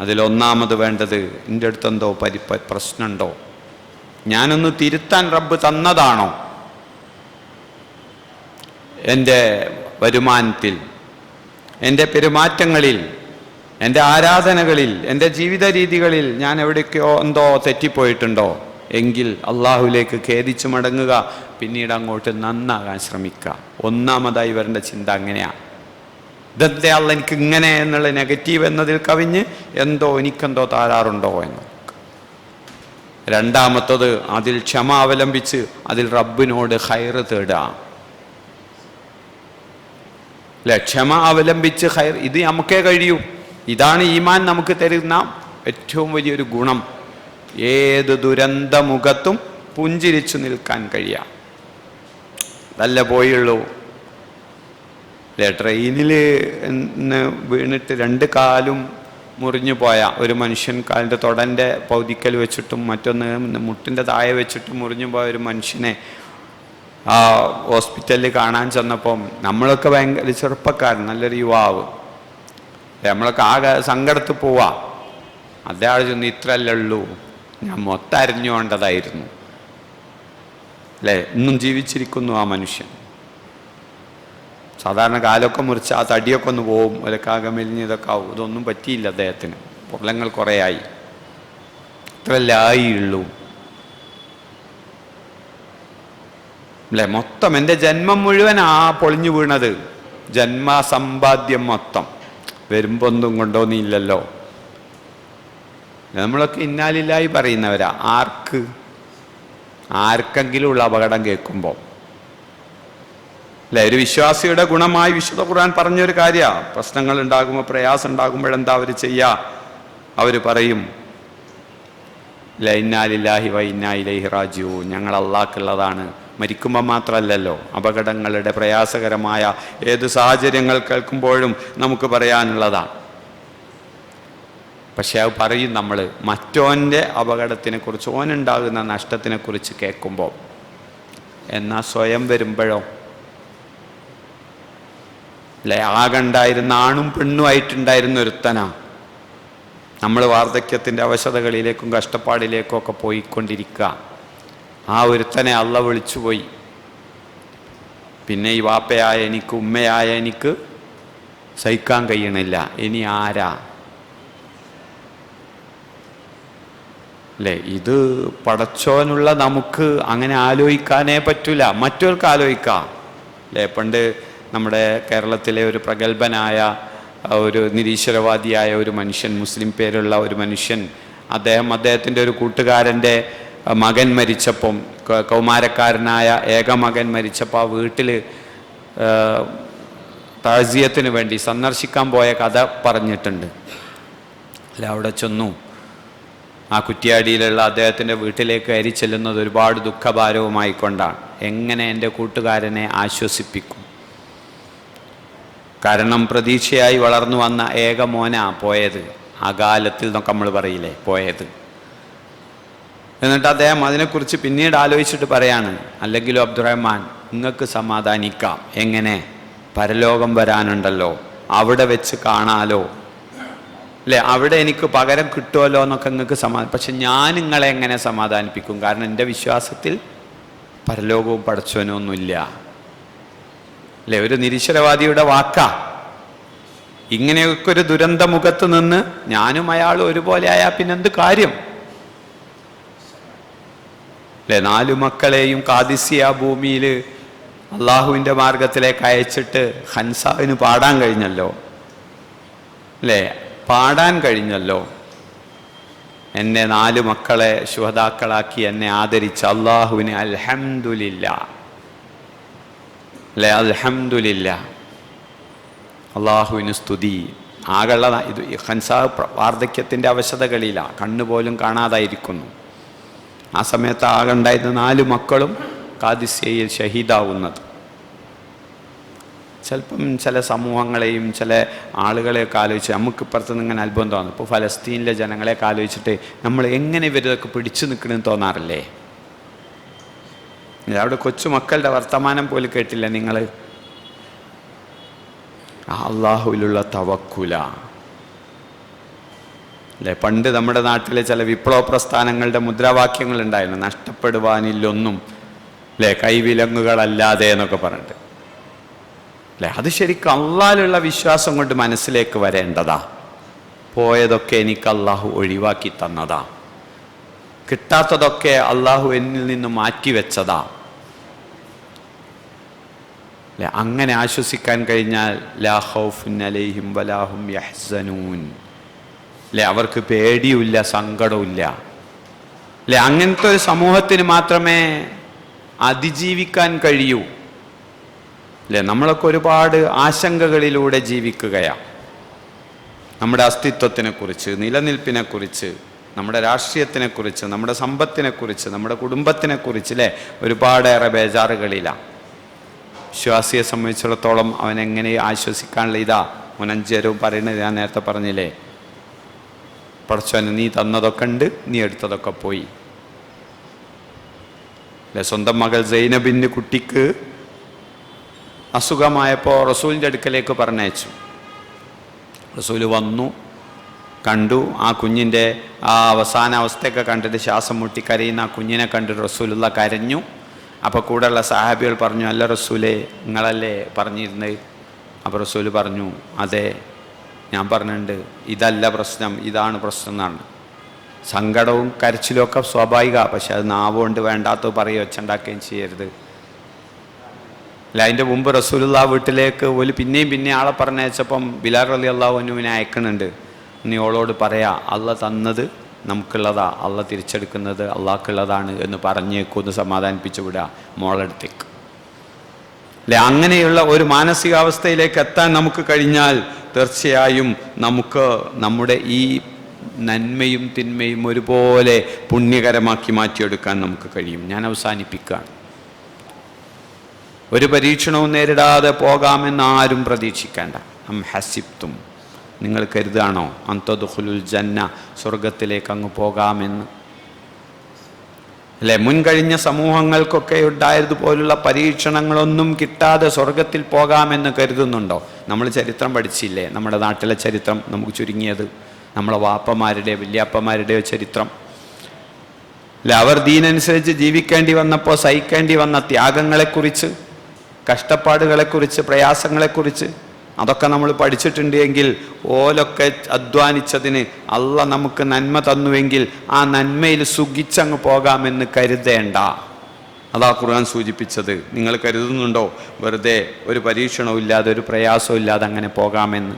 അതിലൊന്നാമത് വേണ്ടത് എൻ്റെ അടുത്തെന്തോ പ്രശ്നമുണ്ടോ, ഞാനൊന്ന് തിരുത്താൻ റബ്ബ് തന്നതാണോ, എൻ്റെ വരുമാനത്തിൽ, എൻ്റെ പെരുമാറ്റങ്ങളിൽ, എൻ്റെ ആരാധനകളിൽ, എൻ്റെ ജീവിത രീതികളിൽ ഞാൻ എവിടേക്കോ എന്തോ തെറ്റിപ്പോയിട്ടുണ്ടോ എങ്കിൽ അള്ളാഹുലേക്ക് ഖേദിച്ചു മടങ്ങുക, പിന്നീട് അങ്ങോട്ട് നന്നാകാൻ ശ്രമിക്കുക. ഒന്നാമതായി വരേണ്ട ചിന്ത അങ്ങനെയാണ്. ഇതെന്തേ അള്ളാഹ് എനിക്ക് ഇങ്ങനെ എന്നുള്ള നെഗറ്റീവ് എന്നതിൽ കവിഞ്ഞ് എനിക്കെന്തോ താരാറുണ്ടോ എന്ന്. രണ്ടാമത്തത് അതിൽ ക്ഷമ അവലംബിച്ച് അതിൽ റബ്ബിനോട് ഖൈർ തേടുക അല്ലെ. ക്ഷമ അവലംബിച്ച് ഖൈർ, ഇത് നമുക്കേ കഴിയൂ. ഇതാണ് ഈമാൻ നമുക്ക് തരുന്ന ഏറ്റവും വലിയൊരു ഗുണം. ഏത് ദുരന്തമുഖത്തും പുഞ്ചിരിച്ചു നിൽക്കാൻ കഴിയാം. നല്ല പോയുള്ളൂ അല്ലേ. ട്രെയിനിൽ വീണിട്ട് 2 കാലും മുറിഞ്ഞു പോയ ഒരു മനുഷ്യൻ, കാലിൻ്റെ തൊടൻ്റെ പൗതിക്കൽ വെച്ചിട്ടും മറ്റൊന്ന് മുട്ടിൻ്റെ താഴെ വെച്ചിട്ടും മുറിഞ്ഞു പോയ ഒരു മനുഷ്യനെ ആ ഹോസ്പിറ്റലിൽ കാണാൻ ചെന്നപ്പം നമ്മളൊക്കെ ഭയങ്കര ചെറുപ്പക്കാരൻ, നല്ലൊരു യുവാവ്, നമ്മളൊക്കെ ആകെ സങ്കടത്തിൽ പോവാ. അദ്ദേഹം ചെന്ന് ഇത്രയല്ലേ ഉള്ളൂ, ഞാൻ മൊത്തം അരിഞ്ഞുകൊണ്ടതായിരുന്നു അല്ലേ. ഇന്നും ജീവിച്ചിരിക്കുന്നു ആ മനുഷ്യൻ. സാധാരണ കാലൊക്കെ മുറിച്ച് ആ തടിയൊക്കെ ഒന്ന് പോവും, ഒരക്കാകെ മെലിഞ്ഞതൊക്കെ ആവും. ഇതൊന്നും പറ്റിയില്ല അദ്ദേഹത്തിന്, പൊള്ളങ്ങൾ കുറേ ആയി. ഇത്രയല്ലേ ആയുള്ളൂ അല്ലേ. മൊത്തം എൻ്റെ ജന്മം മുഴുവൻ ആ പൊളിഞ്ഞു വീണത്, ജന്മസമ്പാദ്യം മൊത്തം വരുമ്പോൾ ഒന്നും കൊണ്ടോന്നില്ലല്ലോ. നമ്മളൊക്കെ ഇന്നാലില്ലായി പറയുന്നവരാ. ആർക്കെങ്കിലും ഉള്ള അപകടം കേൾക്കുമ്പോൾ അല്ലേ. ഒരു വിശ്വാസിയുടെ ഗുണമായി വിശുദ്ധ ഖുർആൻ പറഞ്ഞൊരു കാര്യമാണ്. പ്രശ്നങ്ങൾ ഉണ്ടാകുമ്പോൾ, പ്രയാസം ഉണ്ടാകുമ്പോഴെന്താ അവർ ചെയ്യുക? അവർ പറയും ഇന്നാ ലില്ലാഹി വ ഇന്നാ ഇലൈഹി റാജിഊൻ, ഞങ്ങൾ അള്ളാഹ്ക്കുള്ളതാണ്. മരിക്കുമ്പോൾ മാത്രമല്ലല്ലോ, അപകടങ്ങളുടെ പ്രയാസകരമായ ഏത് സാഹചര്യങ്ങൾ കേൾക്കുമ്പോഴും നമുക്ക് പറയാനുള്ളതാണ്. പക്ഷെ അത് പറയും നമ്മൾ മറ്റോൻ്റെ അപകടത്തിനെക്കുറിച്ച്, ഓനുണ്ടാകുന്ന നഷ്ടത്തിനെക്കുറിച്ച് കേൾക്കുമ്പോൾ. എന്നാൽ സ്വയം വരുമ്പോഴോ അല്ലെ, ആകണ്ടായിരുന്ന ആണും പെണ്ണുമായിട്ടുണ്ടായിരുന്ന ഒരുത്തനാ നമ്മൾ വാർദ്ധക്യത്തിൻ്റെ അവശതകളിലേക്കും കഷ്ടപ്പാടിലേക്കും ഒക്കെ പോയിക്കൊണ്ടിരിക്കുക. ആ ഒരുത്തനെ അള്ളാഹ് വിളിച്ചുപോയി. പിന്നെ ഈ വാപ്പയായ എനിക്ക്, ഉമ്മയായ എനിക്ക് സഹിക്കാൻ കഴിയണില്ല, ഇനി ആരാ അല്ലേ. ഇത് പടച്ചോനുള്ള നമുക്ക് അങ്ങനെ ആലോചിക്കാനേ പറ്റൂല, മറ്റവർക്ക് ആലോചിക്കാം അല്ലേ. പണ്ട് നമ്മുടെ കേരളത്തിലെ ഒരു പ്രഗത്ഭനായ ഒരു നിരീശ്വരവാദിയായ ഒരു മനുഷ്യൻ, മുസ്ലിം പേരുള്ള ഒരു മനുഷ്യൻ, അദ്ദേഹത്തിൻ്റെ ഒരു കൂട്ടുകാരൻ്റെ മകൻ മരിച്ചപ്പം, കൗമാരക്കാരനായ ഏക മകൻ മരിച്ചപ്പോൾ ആ വീട്ടിൽ താസിയത്തിന് വേണ്ടി സന്ദർശിക്കാൻ പോയ കഥ പറഞ്ഞിട്ടുണ്ട്. അല്ല, അവിടെ ചെന്നു. ആ കുറ്റ്യാടിയിലുള്ള അദ്ദേഹത്തിൻ്റെ വീട്ടിലേക്ക് കയറി ചെല്ലുന്നത് ഒരുപാട് ദുഃഖഭാരവുമായിക്കൊണ്ടാണ്. എങ്ങനെ എൻ്റെ കൂട്ടുകാരനെ ആശ്വസിപ്പിക്കും? കാരണം പ്രതീക്ഷയായി വളർന്നു വന്ന ഏക മോനാ പോയത്. ആ കാലത്തിൽ എന്നൊക്കെ നമ്മൾ പറയില്ലേ, പോയത്. എന്നിട്ട് അദ്ദേഹം അതിനെക്കുറിച്ച് പിന്നീട് ആലോചിച്ചിട്ട് പറയാണ്, അല്ലെങ്കിലും അബ്ദുറഹ്മാൻ, നിങ്ങൾക്ക് സമാധാനിക്കാം. എങ്ങനെ? പരലോകം വരാനുണ്ടല്ലോ, അവിടെ വെച്ച് കാണാലോ, അല്ലേ, അവിടെ എനിക്ക് പകരം കിട്ടുമല്ലോ എന്നൊക്കെ നിങ്ങൾക്ക് പക്ഷെ ഞാൻ നിങ്ങളെ എങ്ങനെ സമാധാനിപ്പിക്കും? കാരണം എൻ്റെ വിശ്വാസത്തിൽ പരലോകവും പടച്ചവനും ഒന്നുമില്ല. അല്ലേ, ഒരു നിരീശ്വരവാദിയുടെ വാക്കാ. ഇങ്ങനെയൊക്കെ ഒരു ദുരന്ത മുഖത്ത് നിന്ന് ഞാനും അയാളും ഒരുപോലെ ആയാൽ പിന്നെന്ത് കാര്യം? അല്ലേ, 4 മക്കളെയും കാദിസിയ ഭൂമിയിൽ അള്ളാഹുവിൻ്റെ മാർഗത്തിലേക്ക് അയച്ചിട്ട് ഹൻസാവിന് പാടാൻ കഴിഞ്ഞല്ലോ, അല്ലേ, പാടാൻ കഴിഞ്ഞല്ലോ. എന്നെ 4 മക്കളെ ശുഹദാക്കളാക്കി എന്നെ ആദരിച്ച അള്ളാഹുവിന് അൽഹംദുലില്ലാ, അല്ലേ, അൽഹംദുലില്ലാ, അള്ളാഹുവിന് സ്തുതി. ആകെയുള്ള ഇത് ഹൻസാവ് വാർദ്ധക്യത്തിൻ്റെ അവശതകളിലാണ്, കണ്ണുപോലും കാണാതായിരിക്കുന്നു. ആ സമയത്ത് ആകെ ഉണ്ടായിരുന്ന 4 മക്കളും ഖാദിസിയയിൽ ഷഹീദാവുന്നത്. ചിലപ്പം ചില സമൂഹങ്ങളെയും ചില ആളുകളെയൊക്കെ ആലോചിച്ച് നമുക്കിപ്പുറത്തുനിന്ന് ഇങ്ങനെ അത്ഭുതം തോന്നും. ഇപ്പോൾ ഫലസ്തീനിലെ ജനങ്ങളെയൊക്കെ ആലോചിച്ചിട്ട് നമ്മൾ എങ്ങനെ ഇവരൊക്കെ പിടിച്ചു നിൽക്കണമെന്ന് തോന്നാറില്ലേ? അവിടെ കൊച്ചുമക്കളുടെ വർത്തമാനം പോലും കേട്ടില്ല നിങ്ങൾ. അള്ളാഹുവിലുള്ള തവക്കുല, അല്ലേ? പണ്ട് നമ്മുടെ നാട്ടിലെ ചില വിപ്ലവ പ്രസ്ഥാനങ്ങളുടെ മുദ്രാവാക്യങ്ങൾ ഉണ്ടായിരുന്നു, നഷ്ടപ്പെടുവാനില്ലൊന്നും, അല്ലേ, കൈവിലങ്ങുകളല്ലാതെ എന്നൊക്കെ പറഞ്ഞിട്ട്, അല്ലേ? അത് ശരിക്കും അള്ളാഹിലുള്ള വിശ്വാസം കൊണ്ട് മനസ്സിലേക്ക് വരേണ്ടതാ. പോയതൊക്കെ എനിക്ക് അള്ളാഹു ഒഴിവാക്കി തന്നതാ, കിട്ടാത്തതൊക്കെ അള്ളാഹു എന്നിൽ നിന്ന് മാറ്റിവെച്ചതാ, അല്ലേ? അങ്ങനെ ആശ്വസിക്കാൻ കഴിഞ്ഞാൽ ലാ ഖൗഫുൻ അലൈഹിം വലാ ഹും യഹ്സനൂൻ, അല്ലേ, അവർക്ക് പേടിയുമില്ല, സങ്കടവുമില്ല, അല്ലേ? അങ്ങനത്തെ ഒരു സമൂഹത്തിന് മാത്രമേ അതിജീവിക്കാൻ കഴിയൂ, അല്ലേ? നമ്മളൊക്കെ ഒരുപാട് ആശങ്കകളിലൂടെ ജീവിക്കുകയാണ്. നമ്മുടെ അസ്തിത്വത്തിനെക്കുറിച്ച്, നിലനിൽപ്പിനെക്കുറിച്ച്, നമ്മുടെ രാഷ്ട്രീയത്തിനെക്കുറിച്ച്, നമ്മുടെ സമ്പത്തിനെക്കുറിച്ച്, നമ്മുടെ കുടുംബത്തിനെക്കുറിച്ച്, അല്ലേ, ഒരുപാടേറെ ബേജാറുകളിലാണ്. വിശ്വാസിയെ സംബന്ധിച്ചിടത്തോളം അവൻ എങ്ങനെ ആശ്വസിക്കാനുള്ള ഇതാ മുനഞ്ചേരവും പറയുന്നത്. ഞാൻ നേരത്തെ പറഞ്ഞില്ലേ, പടച്ചോനെ നീ തന്നതൊക്കെ ഉണ്ട്, നീ എടുത്തതൊക്കെ പോയി, അല്ലേ? സ്വന്തം മകൾ സൈനബിൻ്റെ കുട്ടിക്ക് അസുഖമായപ്പോൾ റസൂലിൻ്റെ അടുക്കലേക്ക് പറഞ്ഞയച്ചു. റസൂൽ വന്നു, കണ്ടു. ആ കുഞ്ഞിൻ്റെ ആ അവസാന അവസ്ഥയൊക്കെ കണ്ടിട്ട് ശ്വാസം മുട്ടി കരയുന്ന ആ കുഞ്ഞിനെ കണ്ടിട്ട് റസൂലുള്ള കരഞ്ഞു. അപ്പോൾ കൂടെയുള്ള സഹാബികൾ പറഞ്ഞു, അല്ല റസൂലേ, നിങ്ങളല്ലേ പറഞ്ഞിരുന്നത്? അപ്പോൾ റസൂൽ പറഞ്ഞു, അതെ, ഞാൻ പറഞ്ഞിട്ടുണ്ട്, ഇതല്ല പ്രശ്നം, ഇതാണ് പ്രശ്നം എന്നാണ്. സങ്കടവും കരച്ചിലും ഒക്കെ സ്വാഭാവികമാണ്, പക്ഷെ അത് നാവുകൊണ്ട് വേണ്ടാത്തത് പറയുകയോ വെച്ചുണ്ടാക്കുകയും ചെയ്യരുത്. അല്ല, അതിൻ്റെ മുമ്പ് റസൂലുള്ള വീട്ടിലേക്ക് പിന്നെയും ആളെ പറഞ്ഞയച്ചപ്പം ബിലാൽ റളിയല്ലാഹു അൻഹുവിനെ അയക്കുന്നുണ്ട്. നീ ഓളോട് പറയാ, അള്ള തന്നത് നമുക്കുള്ളതാ, അള്ള തിരിച്ചെടുക്കുന്നത് അള്ളാഹ്ക്കുള്ളതാണ് എന്ന് പറഞ്ഞേക്കുമെന്ന് സമാധാനിപ്പിച്ചു വിടുക മോളെടുത്തേക്ക്, അല്ലേ? അങ്ങനെയുള്ള ഒരു മാനസികാവസ്ഥയിലേക്ക് എത്താൻ നമുക്ക് കഴിഞ്ഞാൽ തീർച്ചയായും നമുക്ക് നമ്മുടെ ഈ നന്മയും തിന്മയും ഒരുപോലെ പുണ്യകരമാക്കി മാറ്റിയെടുക്കാൻ നമുക്ക് കഴിയും. ഞാൻ അവസാനിപ്പിക്കുകയാണ്. ഒരു പരീക്ഷണവും നേരിടാതെ പോകാമെന്ന് ആരും പ്രതീക്ഷിക്കേണ്ട. അം ഹസിബ്തും, നിങ്ങൾ കരുതാണോ അന്തദ്ഖുലുൽ ജന്ന, സ്വർഗത്തിലേക്ക് അങ്ങ് പോകാമെന്ന്, അല്ലേ? മുൻകഴിഞ്ഞ സമൂഹങ്ങൾക്കൊക്കെ ഉണ്ടായതുപോലുള്ള പരീക്ഷണങ്ങളൊന്നും കിട്ടാതെ സ്വർഗത്തിൽ പോകാമെന്ന് കരുതുന്നുണ്ടോ? നമ്മൾ ചരിത്രം പഠിച്ചില്ലേ? നമ്മുടെ നാട്ടിലെ ചരിത്രം നമുക്ക് ചുരുങ്ങിയത്, നമ്മളെ വാപ്പമാരുടെയോ വല്യാപ്പമാരുടെയോ ചരിത്രം, അല്ലേ? അവർ ദീനനുസരിച്ച് ജീവിക്കേണ്ടി വന്നപ്പോൾ സഹിക്കേണ്ടി വന്ന ത്യാഗങ്ങളെക്കുറിച്ച്, കഷ്ടപ്പാടുകളെക്കുറിച്ച്, പ്രയാസങ്ങളെക്കുറിച്ച് അതൊക്കെ നമ്മൾ പഠിച്ചിട്ടുണ്ട്. എങ്കിൽ ഓലൊക്കെ അധ്വാനിച്ചതിന് അള്ള നമുക്ക് നന്മ തന്നുവെങ്കിൽ ആ നന്മയിൽ സുഖിച്ചങ്ങ് പോകാമെന്ന് കരുതേണ്ട. അതാ ഖുർആൻ സൂചിപ്പിച്ചത്. നിങ്ങൾ കരുതുന്നുണ്ടോ വെറുതെ ഒരു പരീക്ഷണവും ഇല്ലാതെ ഒരു പ്രയാസവും ഇല്ലാതെ അങ്ങനെ പോകാമെന്ന്?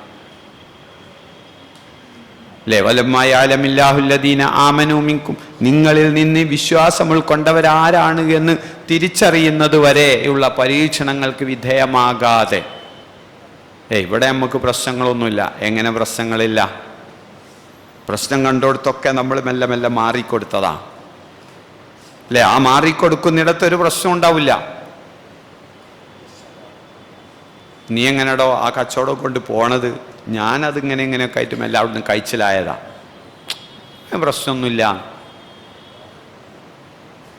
അല്ലേ? വലമ്മായ ആലമില്ലാഹുല്ലദീന ആമനൂ മിൻകും, നിങ്ങളിൽ നിന്ന് വിശ്വാസം ഉൾക്കൊണ്ടവരാരാണ് എന്ന് തിരിച്ചറിയുന്നത് വരെയുള്ള പരീക്ഷണങ്ങൾക്ക് വിധേയമാകാതെ, ഇവിടെ നമുക്ക് പ്രശ്നങ്ങളൊന്നുമില്ല. എങ്ങനെ പ്രശ്നങ്ങളില്ല? പ്രശ്നം കണ്ടോടത്തൊക്കെ നമ്മൾ മെല്ലെ മെല്ലെ മാറിക്കൊടുത്തതാ അല്ലേ? ആ മാറിക്കൊടുക്കുന്നിടത്തൊരു പ്രശ്നം ഉണ്ടാവില്ല. നീ എങ്ങനെടോ ആ കച്ചവടം കൊണ്ട് പോണത്? ഞാനത് ഇങ്ങനെയൊക്കെ ആയിട്ട് മെല്ലെ അവിടുന്ന് കഴിച്ചിലായതാ, പ്രശ്നമൊന്നുമില്ല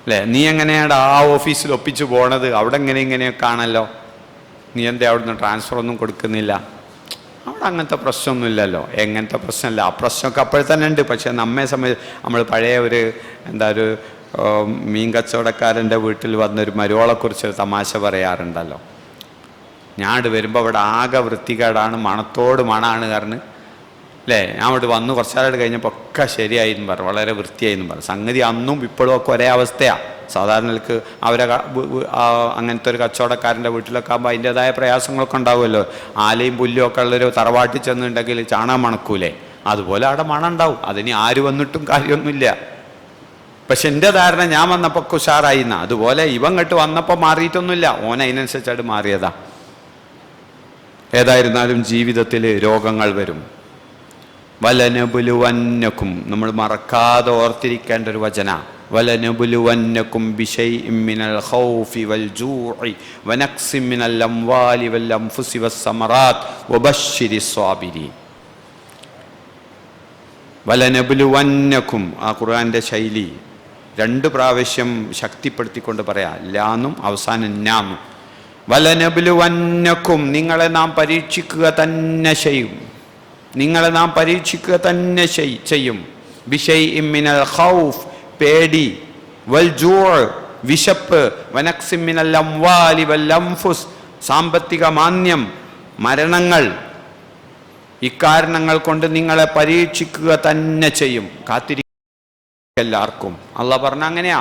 അല്ലേ? നീ എങ്ങനെയാടാ ആ ഓഫീസിൽ ഒപ്പിച്ച് പോണത്? അവിടെ ഇങ്ങനെയൊക്കെ ആണല്ലോ, നീ എന്താ അവിടുന്ന് ട്രാൻസ്ഫർ ഒന്നും കൊടുക്കുന്നില്ല? അവിടെ അങ്ങനത്തെ പ്രശ്നമൊന്നുമില്ലല്ലോ. എങ്ങനത്തെ പ്രശ്നമില്ല, ആ പ്രശ്നമൊക്കെ അപ്പോൾ തന്നെ ഉണ്ട്. പക്ഷെ നമ്മെ സംബന്ധിച്ച് നമ്മൾ പഴയ ഒരു മീൻ കച്ചവടക്കാരൻ്റെ വീട്ടിൽ വന്നൊരു മരുവോളെക്കുറിച്ചൊരു തമാശ പറയാറുണ്ടല്ലോ. ഞാനിവിടെ വരുമ്പോൾ അവിടെ ആകെ വൃത്തികേടാണ്, മണത്തോട് മണമാണ് കാരണം അല്ലേ? ഞാൻ അവിടെ വന്ന് കുറച്ചാളോട് കഴിഞ്ഞപ്പോൾ ഒക്കെ ശരിയായിരുന്നു പറഞ്ഞു, വളരെ വൃത്തിയായിരുന്നു പറഞ്ഞു. സംഗതി അന്നും ഇപ്പോഴും ഒക്കെ ഒരേ അവസ്ഥയാണ്. സാധാരണക്ക് അവരെ അങ്ങനത്തെ ഒരു കച്ചവടക്കാരൻ്റെ വീട്ടിലൊക്കെ ആകുമ്പോൾ അതിൻ്റെതായ പ്രയാസങ്ങളൊക്കെ ഉണ്ടാവുമല്ലോ. ആലയും പുല്ലും ഒക്കെ ഉള്ളൊരു തറവാട്ടിൽ ചെന്നുണ്ടെങ്കിൽ ചാണകം മണക്കൂലേ, അതുപോലെ അവിടെ മണം ഉണ്ടാവും. അതിന് ആര് വന്നിട്ടും കാര്യമൊന്നുമില്ല. പക്ഷെ എൻ്റെ ധാരണ ഞാൻ വന്നപ്പോൾ ഉഷാറായിന്ന, അതുപോലെ ഇവൻ ഇങ്ങോട്ട് വന്നപ്പോൾ മാറിയിട്ടൊന്നുമില്ല, ഓൻ അതിനനുസരിച്ചായിട്ട് മാറിയതാ. ഏതായിരുന്നാലും ജീവിതത്തിൽ രോഗങ്ങൾ വരും. വലനബുലുവന്നക്കും, നമ്മൾ മറക്കാതെ ഓർത്തിരിക്കേണ്ട ഒരു വചന. വലനബുലുവന്നക്കും ബിശൈഇൻ മിനൽ ഖൗഫി വൽ ജൂഇ വനഖ്സിൻ മിനൽ അംവാലി വൽ അൻഫുസി വസ്സമറാത്ത് വബശ്ശിരിസ് സ്വാബിരീൻ. വലനബുലുവന്നക്കും, ആ ഖുർആന്റെ ശൈലി 2 പ്രാവശ്യം ശക്തിപ്പെടുത്തിക്കൊണ്ട് പറയാം, ലാന്നും അവസാനം നാന്നും. വലനബുലുവന്നക്കും, നിങ്ങളെ നാം പരീക്ഷിക്കുക തന്നെ ചെയ്യും, നിങ്ങളെ നാം പരീക്ഷിക്കുക തന്നെ ചെയ്യും. ബിശൈഇൻ മിനൽ ഖൗഫ്, പേടി, വൽ ജൂഅ്, വിശപ്പ്, വനഖ്സിൻ മിനൽ അംവാലി വൽ അൻഫുസ്, സാമ്പത്തിക മാന്ദ്യം, മരണങ്ങൾ, ഇക്കാരണങ്ങൾ കൊണ്ട് നിങ്ങളെ പരീക്ഷിക്കുക തന്നെ ചെയ്യും. എല്ലാവർക്കും അള്ളാഹ് പറഞ്ഞ അങ്ങനെയാ.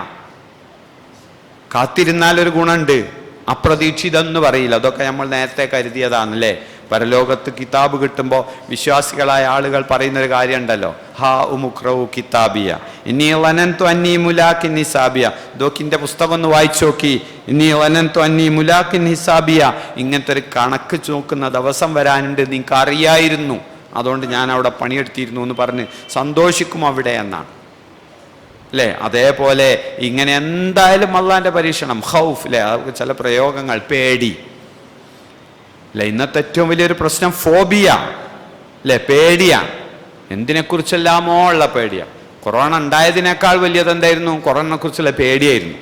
കാത്തിരുന്നാലൊരു ഗുണമുണ്ട്, അപ്രതീക്ഷിതെന്ന് പറയില്ല. അതൊക്കെ നമ്മൾ നേരത്തെ കരുതിയതാണല്ലേ. പരലോകത്ത് കിതാബ് കിട്ടുമ്പോൾ വിശ്വാസികളായ ആളുകൾ പറയുന്നൊരു കാര്യം ഉണ്ടല്ലോ, ഹാ ഉമുഖ്റവു കിതാബിയ ഇന്നീ ലനന്തു അന്നീ മുലാഖിൻ ഹിസാബിയ. ദോക്കിൻ്റെ പുസ്തകം ഒന്ന് വായിച്ചു നോക്കി, ഇന്നീ ലനന്തു അന്നീ മുലാഖിൻ ഹിസാബിയ. ഇങ്ങനത്തെ ഒരു കണക്ക് നോക്കുന്ന ദിവസം വരാനുണ്ട്, നിങ്ങൾക്ക് അറിയായിരുന്നു, അതുകൊണ്ട് ഞാൻ അവിടെ പണിയെടുത്തിരുന്നു എന്ന് പറഞ്ഞ് സന്തോഷിക്കും അവിടെ എന്നാണ് അല്ലേ. അതേപോലെ ഇങ്ങനെ എന്തായാലും അള്ളാന്റെ പരീക്ഷണം, ഖൗഫ് അല്ലേ, ചില പ്രയോഗങ്ങൾ, പേടി അല്ലെ. ഇന്നത്തെ ഏറ്റവും വലിയൊരു പ്രശ്നം ഫോബിയ അല്ലെ, പേടിയാ. എന്തിനെക്കുറിച്ചെല്ലാമോ ഉള്ള പേടിയാ. കൊറോണ ഉണ്ടായതിനേക്കാൾ വലിയത് എന്തായിരുന്നു? കൊറോണയെ കുറിച്ചുള്ള പേടിയായിരുന്നു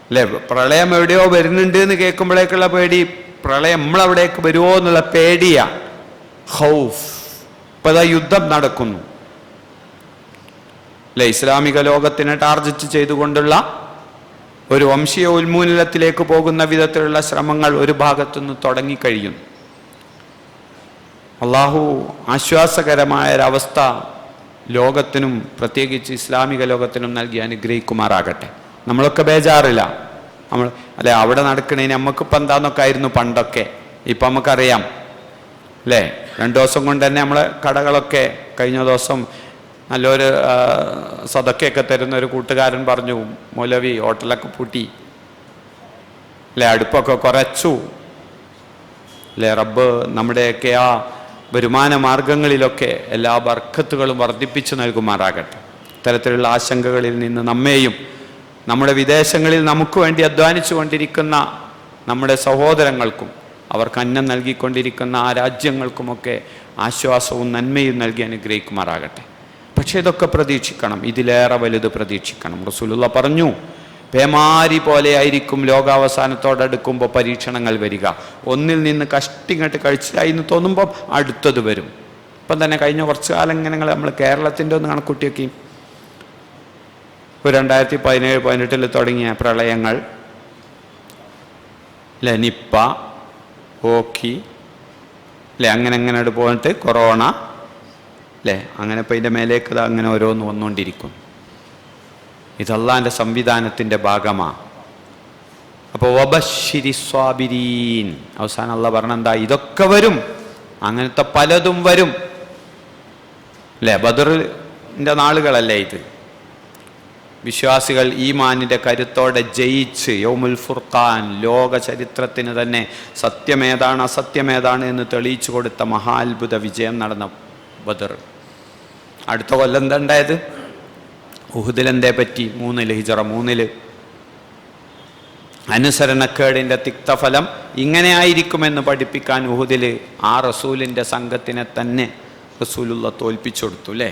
അല്ലെ. പ്രളയം എവിടെയോ വരുന്നുണ്ട് എന്ന് കേൾക്കുമ്പോഴേക്കുള്ള പേടി, പ്രളയം നമ്മളവിടേക്ക് വരുമോ എന്നുള്ള പേടിയാ, ഖൗഫ്. ഇപ്പൊ ഇതാ യുദ്ധം നടക്കുന്നു അല്ലെ. ഇസ്ലാമിക ലോകത്തിനെ ടാർഗറ്റ് ചെയ്തുകൊണ്ടുള്ള ഒരു വംശീയ ഉന്മൂലനത്തിലേക്ക് പോകുന്ന വിധത്തിലുള്ള ശ്രമങ്ങൾ ഒരു ഭാഗത്തുനിന്ന് തുടങ്ങിക്കഴിയുന്നു. അള്ളാഹു ആശ്വാസകരമായ ഒരവസ്ഥ ലോകത്തിനും പ്രത്യേകിച്ച് ഇസ്ലാമിക ലോകത്തിനും നൽകി അനുഗ്രഹിക്കുമാറാകട്ടെ. നമ്മളൊക്കെ ബേജാറില്ല. നമ്മൾ അല്ലെ, അവിടെ നടക്കണേന് നമുക്കിപ്പോൾ എന്താന്നൊക്കെ ആയിരുന്നു പണ്ടൊക്കെ, ഇപ്പം നമുക്കറിയാം അല്ലേ. 2 ദിവസം കൊണ്ട് തന്നെ നമ്മളെ കടകളൊക്കെ, കഴിഞ്ഞ ദിവസം നല്ലൊരു സദക്കയൊക്കെ തരുന്ന ഒരു കൂട്ടുകാരൻ പറഞ്ഞു, മൗലവി ഹോട്ടലൊക്കെ പൂട്ടി അല്ലേ, അടുപ്പൊക്കെ കുറച്ചു അല്ലേ. റബ്ബ് നമ്മുടെയൊക്കെ ആ വരുമാന മാർഗങ്ങളിലൊക്കെ എല്ലാ ബർക്കത്തുകളും വർദ്ധിപ്പിച്ചു നൽകുമാറാകട്ടെ. ഇത്തരത്തിലുള്ള ആശങ്കകളിൽ നിന്ന് നമ്മെയും നമ്മുടെ വിദേശങ്ങളിൽ നമുക്ക് വേണ്ടി അധ്വാനിച്ചു കൊണ്ടിരിക്കുന്ന നമ്മുടെ സഹോദരങ്ങൾക്കും അവർക്ക് അന്നം നൽകിക്കൊണ്ടിരിക്കുന്ന ആ രാജ്യങ്ങൾക്കുമൊക്കെ ആശ്വാസവും നന്മയും നൽകി അനുഗ്രഹിക്കുമാറാകട്ടെ. പക്ഷേ ഇതൊക്കെ പ്രതീക്ഷിക്കണം, ഇതിലേറെ വലുത് പ്രതീക്ഷിക്കണം. റസൂലുള്ളാഹി പറഞ്ഞു, പേമാരി പോലെ ആയിരിക്കും ലോകാവസാനത്തോടടുക്കുമ്പോൾ പരീക്ഷണങ്ങൾ വരിക. ഒന്നിൽ നിന്ന് കഷ്ടിങ്ങട്ട് കഴിച്ചിലായി എന്ന് തോന്നുമ്പോൾ അടുത്തത് വരും. ഇപ്പം തന്നെ കഴിഞ്ഞ കുറച്ച് കാലം ഇങ്ങനെ നമ്മൾ കേരളത്തിൻ്റെ ഒന്ന് കണക്കൂട്ടിയൊക്കെ, ഇപ്പോൾ 2017-18 തുടങ്ങിയ പ്രളയങ്ങൾ അല്ലേ, നിപ്പ, ഓക്കി അല്ലേ, അങ്ങനെ പോയിട്ട് കൊറോണ അല്ലേ, അങ്ങനെ ഇപ്പം ഇതിൻ്റെ മേലേക്ക് അങ്ങനെ ഓരോന്ന് വന്നുകൊണ്ടിരിക്കും. ഇത് അള്ളാൻ്റെ സംവിധാനത്തിൻ്റെ ഭാഗമാണ്. അപ്പോൾ വബശ്ശിരി സ്വാബിരീൻ, അവസാനം അള്ളാഹ് പറഞ്ഞെന്താ, ഇതൊക്കെ വരും, അങ്ങനത്തെ പലതും വരും അല്ലേ. ബദറിൻ്റെ നാളുകളല്ലേ ഇത് വിശ്വാസികൾ ഈമാനിൻ്റെ കരുത്തോടെ ജയിച്ച് യൗമുൽ ഫുർഖാൻ ലോക ചരിത്രത്തിന് തന്നെ സത്യമേതാണ് അസത്യമേതാണ് എന്ന് തെളിയിച്ചു കൊടുത്ത മഹാത്ഭുത വിജയം നടന്ന ബദർ. അടുത്ത കൊല്ലം എന്താ ഉണ്ടായത്? ഉഹുദിലെന്തേ പറ്റി? 3 ഹിജറ 3 അനുസരണക്കേടിൻ്റെ തിക്തഫലം ഇങ്ങനെയായിരിക്കുമെന്ന് പഠിപ്പിക്കാൻ ഉഹുദിൽ ആ റസൂലിൻ്റെ സംഘത്തിനെ തന്നെ റസൂലുള്ള തോൽപ്പിച്ചു കൊടുത്തു അല്ലേ?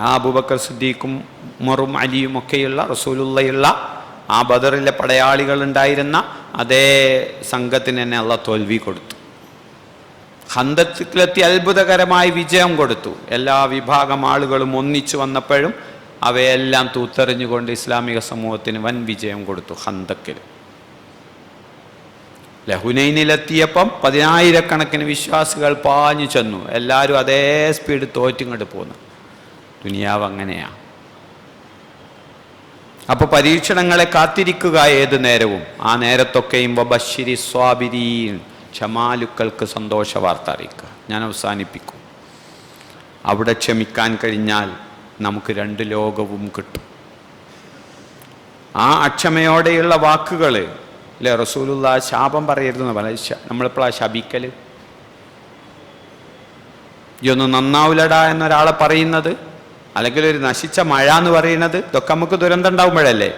ആ അബൂബക്കർ സിദ്ദീഖും ഉമറും അലിയും ഒക്കെയുള്ള റസൂലുള്ളയുള്ള ആ ബദറിലെ പടയാളികൾ ഉണ്ടായിരുന്ന അതേ സംഘത്തിന് തന്നെ അള്ളാഹ് തോൽവി കൊടുത്തു. ഖന്തക്കിലെത്തി അത്ഭുതകരമായി വിജയം കൊടുത്തു. എല്ലാ വിഭാഗം ആളുകളും ഒന്നിച്ചു വന്നപ്പോഴും അവയെല്ലാം തൂത്തെറിഞ്ഞുകൊണ്ട് ഇസ്ലാമിക സമൂഹത്തിന് വൻ വിജയം കൊടുത്തു. ഖന്തക്കിൽ ഹുനൈനിലെത്തിയപ്പം 10,000-കണക്കിന് വിശ്വാസികൾ പാഞ്ഞു ചെന്നു. എല്ലാവരും അതേ സ്പീഡ് തോറ്റിങ്ങോട്ട് പോന്നു. ദുനിയാവ് അങ്ങനെയാണ്. അപ്പോൾ പരീക്ഷണങ്ങളെ കാത്തിരിക്കുക ഏത് നേരവും. ആ നേരത്തൊക്കെയും വബശ്ശിരി സ്വാബിരീൻ, ക്ഷമാലുക്കൾക്ക് സന്തോഷ വാർത്ത അറിയിക്കുക. ഞാൻ അവസാനിപ്പിക്കും. അവിടെ ക്ഷമിക്കാൻ കഴിഞ്ഞാൽ നമുക്ക് 2 ലോകവും കിട്ടും. ആ അക്ഷമയോടെയുള്ള വാക്കുകൾ അല്ലേ? റസൂലുള്ള ശാപം പറയരുതെന്ന് പറഞ്ഞ നമ്മളിപ്പോഴാണ് ശപിക്കൽ. ഇതൊന്നും നന്നാവില്ലടാ എന്നൊരാളെ പറയുന്നത്, അല്ലെങ്കിൽ ഒരു നശിച്ച മഴ എന്ന് പറയുന്നത്, ഇതൊക്കെ നമുക്ക് ദുരന്തം ഉണ്ടാവുമ്പോഴല്ലേ.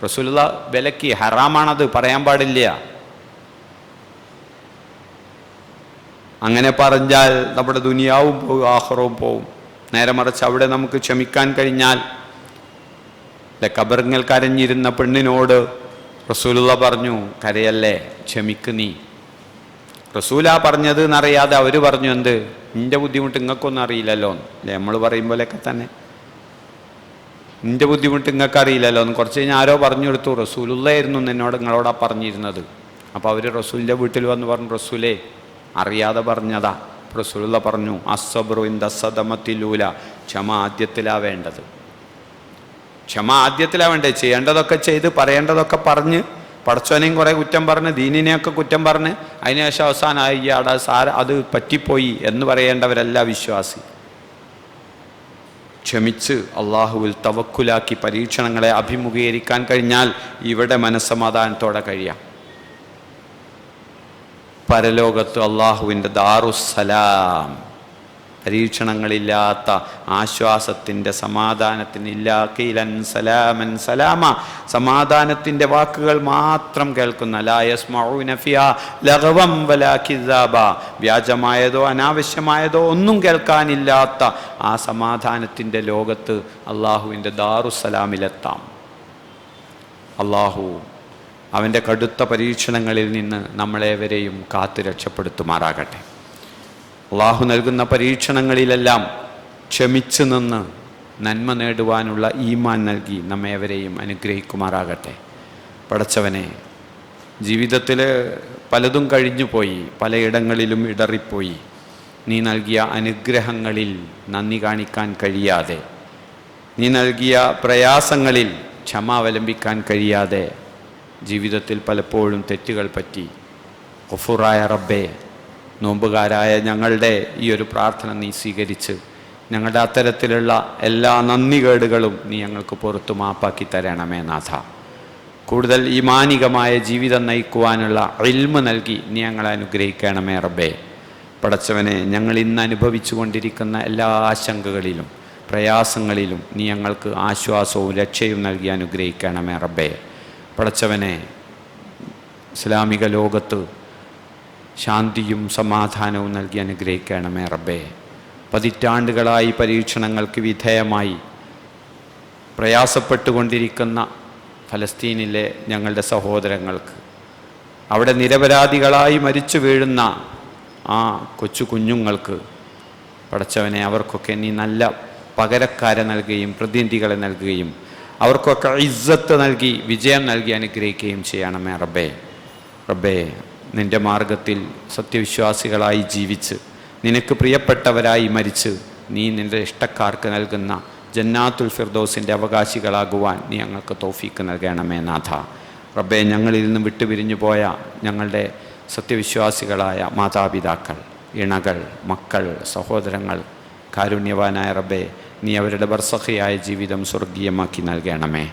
റസൂലുള്ള വിലക്കി, ഹറാമാണത്, പറയാൻ പാടില്ല. അങ്ങനെ പറഞ്ഞാൽ നമ്മുടെ ദുനിയാവും പോകും, ആഖിറവും പോകും. നേരെ മറിച്ച് അവിടെ നമുക്ക് ക്ഷമിക്കാൻ കഴിഞ്ഞാൽ, ഖബറിങ്ങൾ കരഞ്ഞിരുന്ന പെണ്ണിനോട് റസൂലുള്ള പറഞ്ഞു, കരയല്ലേ, ക്ഷമിക്ക് നീ. റസൂലാ പറഞ്ഞത് എന്നറിയാതെ അവർ പറഞ്ഞു, എന്ത്, നിന്റെ ബുദ്ധിമുട്ട് നിങ്ങൾക്കൊന്നും അറിയില്ലല്ലോ അല്ലേ? നമ്മൾ പറയും പോലെയൊക്കെ തന്നെ, നിന്റെ ബുദ്ധിമുട്ട് നിങ്ങൾക്ക് അറിയില്ലല്ലോ എന്ന്. കുറച്ച് കഴിഞ്ഞാൽ ആരോ പറഞ്ഞു കൊടുത്തു, റസൂലുള്ളായിരുന്നു നിങ്ങളോടാ പറഞ്ഞിരുന്നത്. അപ്പോൾ അവർ റസൂലിൻ്റെ വീട്ടിൽ വന്ന് പറഞ്ഞു, റസൂലേ അറിയാതെ പറഞ്ഞതാ. റസൂലുള്ള പറഞ്ഞു, അസ്സബ്റു ഇൻദ സദമത്തിലൂല, ക്ഷമ ആദ്യത്തിലാ വേണ്ടത്. ക്ഷമ ആദ്യത്തിലാ വേണ്ടത്. ചെയ്യേണ്ടതൊക്കെ ചെയ്ത് പറയേണ്ടതൊക്കെ പറഞ്ഞ് പടച്ചോനെയും കുറേ കുറ്റം പറഞ്ഞ് ദീനിനെയൊക്കെ കുറ്റം പറഞ്ഞ് അതിനുശേഷം അവസാനമായി ഇയാടെ അത് പറ്റിപ്പോയി എന്ന് പറയേണ്ടവരല്ല വിശ്വാസി. ക്ഷമിച്ച് അള്ളാഹുവിൽ തവക്കുലാക്കി പരീക്ഷണങ്ങളെ അഭിമുഖീകരിക്കാൻ കഴിഞ്ഞാൽ ഇവിടെ മനസ്സമാധാനത്തോടെ കഴിയാം. പരലോകത്ത് അള്ളാഹുവിൻ്റെ ദാറുസ്സലാം, പരീക്ഷണങ്ങളില്ലാത്ത ആശ്വാസത്തിൻ്റെ സമാധാനത്തിനില്ലാ കീലൻ സലാമൻ സലാമ, സമാധാനത്തിൻ്റെ വാക്കുകൾ മാത്രം കേൾക്കുന്ന, ലാ യസ്മഊന ഫിഹാ ലഗ്വൻ വലാ കിസാബ, വ്യാജമായതോ അനാവശ്യമായതോ ഒന്നും കേൾക്കാനില്ലാത്ത ആ സമാധാനത്തിൻ്റെ ലോകത്ത് അള്ളാഹുവിൻ്റെ ദാറുസ്സലാമിലെത്താം. അള്ളാഹു അവൻ്റെ കടുത്ത പരീക്ഷണങ്ങളിൽ നിന്ന് നമ്മളേവരെയും കാത്തു രക്ഷപ്പെടുത്തുമാറാകട്ടെ. അള്ളാഹു നൽകുന്ന പരീക്ഷണങ്ങളിലെല്ലാം ക്ഷമിച്ചു നിന്ന് നന്മ നേടുവാനുള്ള ഈമാൻ നൽകി നമ്മേവരെയും അനുഗ്രഹിക്കുമാറാകട്ടെ. പടച്ചവനെ, ജീവിതത്തിൽ പലതും കഴിഞ്ഞു പോയി, പലയിടങ്ങളിലും ഇടറിപ്പോയി. നീ നൽകിയ അനുഗ്രഹങ്ങളിൽ നന്ദി കാണിക്കാൻ കഴിയാതെ, നീ നൽകിയ പ്രയാസങ്ങളിൽ ക്ഷമ അവലംബിക്കാൻ കഴിയാതെ ജീവിതത്തിൽ പലപ്പോഴും തെറ്റുകൾ പറ്റി. ഗഫൂറായ റബ്ബേ, നോമ്പുകാരായ ഞങ്ങളുടെ ഈ ഒരു പ്രാർത്ഥന നീ സ്വീകരിച്ച് ഞങ്ങളുടെ അത്തരത്തിലുള്ള എല്ലാ നന്ദികേടുകളും നീ ഞങ്ങൾക്ക് പുറത്തു മാപ്പാക്കി തരണമേ നാഥ. കൂടുതൽ ഈമാനികമായ ജീവിതം നയിക്കുവാനുള്ള ഇൽമ് നൽകി നീ ഞങ്ങളെ അനുഗ്രഹിക്കണമേ റബ്ബേ. പടച്ചവനെ, ഞങ്ങൾ ഇന്ന് അനുഭവിച്ചു കൊണ്ടിരിക്കുന്ന എല്ലാ ആശങ്കകളിലും പ്രയാസങ്ങളിലും നീ ഞങ്ങൾക്ക് ആശ്വാസവും രക്ഷയും നൽകി അനുഗ്രഹിക്കണമേ റബ്ബേ. പടച്ചവനെ, ഇസ്ലാമിക ലോകത്ത് ശാന്തിയും സമാധാനവും നൽകി അനുഗ്രഹിക്കണമേ റബ്ബേ. പതിറ്റാണ്ടുകളായി പരീക്ഷണങ്ങൾക്ക് വിധേയമായി പ്രയാസപ്പെട്ടുകൊണ്ടിരിക്കുന്ന ഫലസ്തീനിലെ ഞങ്ങളുടെ സഹോദരങ്ങൾക്ക്, അവിടെ നിരപരാധികളായി മരിച്ചു വീഴുന്ന ആ കൊച്ചു കുഞ്ഞുങ്ങൾക്ക് പടച്ചവനെ, അവർക്കൊക്കെ നീ നല്ല പകരക്കാരെ നൽകുകയും പ്രതിനിധികളെ നൽകുകയും അവർക്കൊക്കെ ഇസ്സത്ത് നൽകി വിജയം നൽകി അനുഗ്രഹിക്കുകയും ചെയ്യണമേ റബ്ബേ. റബ്ബേ, നിൻ്റെ മാർഗത്തിൽ സത്യവിശ്വാസികളായി ജീവിച്ച് നിനക്ക് പ്രിയപ്പെട്ടവരായി മരിച്ച് നീ നിൻ്റെ ഇഷ്ടക്കാർക്ക് നൽകുന്ന ജന്നാത്തുൽ ഫിർദൗസിൻ്റെ അവകാശികളാകുവാൻ നീ ഞങ്ങൾക്ക് തൗഫീക്ക് നൽകണമേ നാഥ. റബ്ബേ, ഞങ്ങളിൽ നിന്ന് വിട്ടുപിരിഞ്ഞു പോയ ഞങ്ങളുടെ സത്യവിശ്വാസികളായ മാതാപിതാക്കൾ, ഇണകൾ, മക്കൾ, സഹോദരങ്ങൾ, കാരുണ്യവാനായ റബ്ബേ, നീ അവരുടെ ബർസഖിയായ ജീവിതം സ്വർഗീയമാക്കി നൽകണമേ.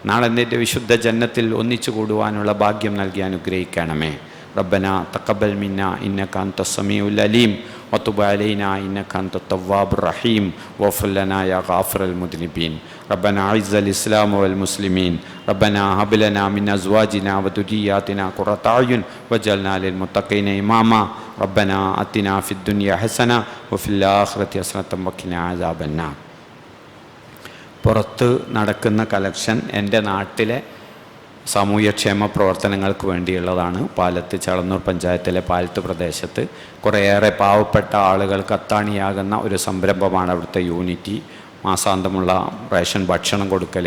നാളെ നിന്റെ വിശുദ്ധ ജന്നത്തിൽ ഒന്നിച്ചു കൂടുവാനുള്ള ഭാഗ്യം നൽകി അനുഗ്രഹിക്കണമേ. റബ്ബന തഖബ്ബൽ മിന്നാ ഇന്നക അൻത സമീഉൽ അലീം വതുബ് അലൈനാ ഇന്നക അൻത തവ്വാബുർ റഹീം വഗ്ഫിർ ലനാ യാ ഗാഫിറൽ മുദ്നിബീൻ. റബ്ബന അഇസ്സൽ ഇസ്ലാമ വൽ മുസ്ലിമീൻ. റബ്ബന ഹബ് ലനാ മിൻ അസ്വാജിനാ വദുരിയാതിനാ ഖുറത അയുൻ വജഅൽനാ ലിൽ മുത്തഖീന ഇമാമ. റബ്ബന അത്തിനാ ഫിദ് ദുനിയ ഹസന വഫിൽ ആഖിറതി ഹസനത വഖിനാ അദാബന്നാർ. പുറത്ത് നടക്കുന്ന കളക്ഷൻ എൻ്റെ നാട്ടിലെ സാമൂഹ്യക്ഷേമ പ്രവർത്തനങ്ങൾക്ക് വേണ്ടിയുള്ളതാണ്. പാലത്ത് ചളന്നൂർ പഞ്ചായത്തിലെ പാലത്ത് പ്രദേശത്ത് കുറേയേറെ പാവപ്പെട്ട ആളുകൾക്ക് അത്താണിയാകുന്ന ഒരു സംരംഭമാണ് അവിടുത്തെ യൂണിറ്റി. മാസാന്തമുള്ള റേഷൻ ഭക്ഷണം കൊടുക്കൽ,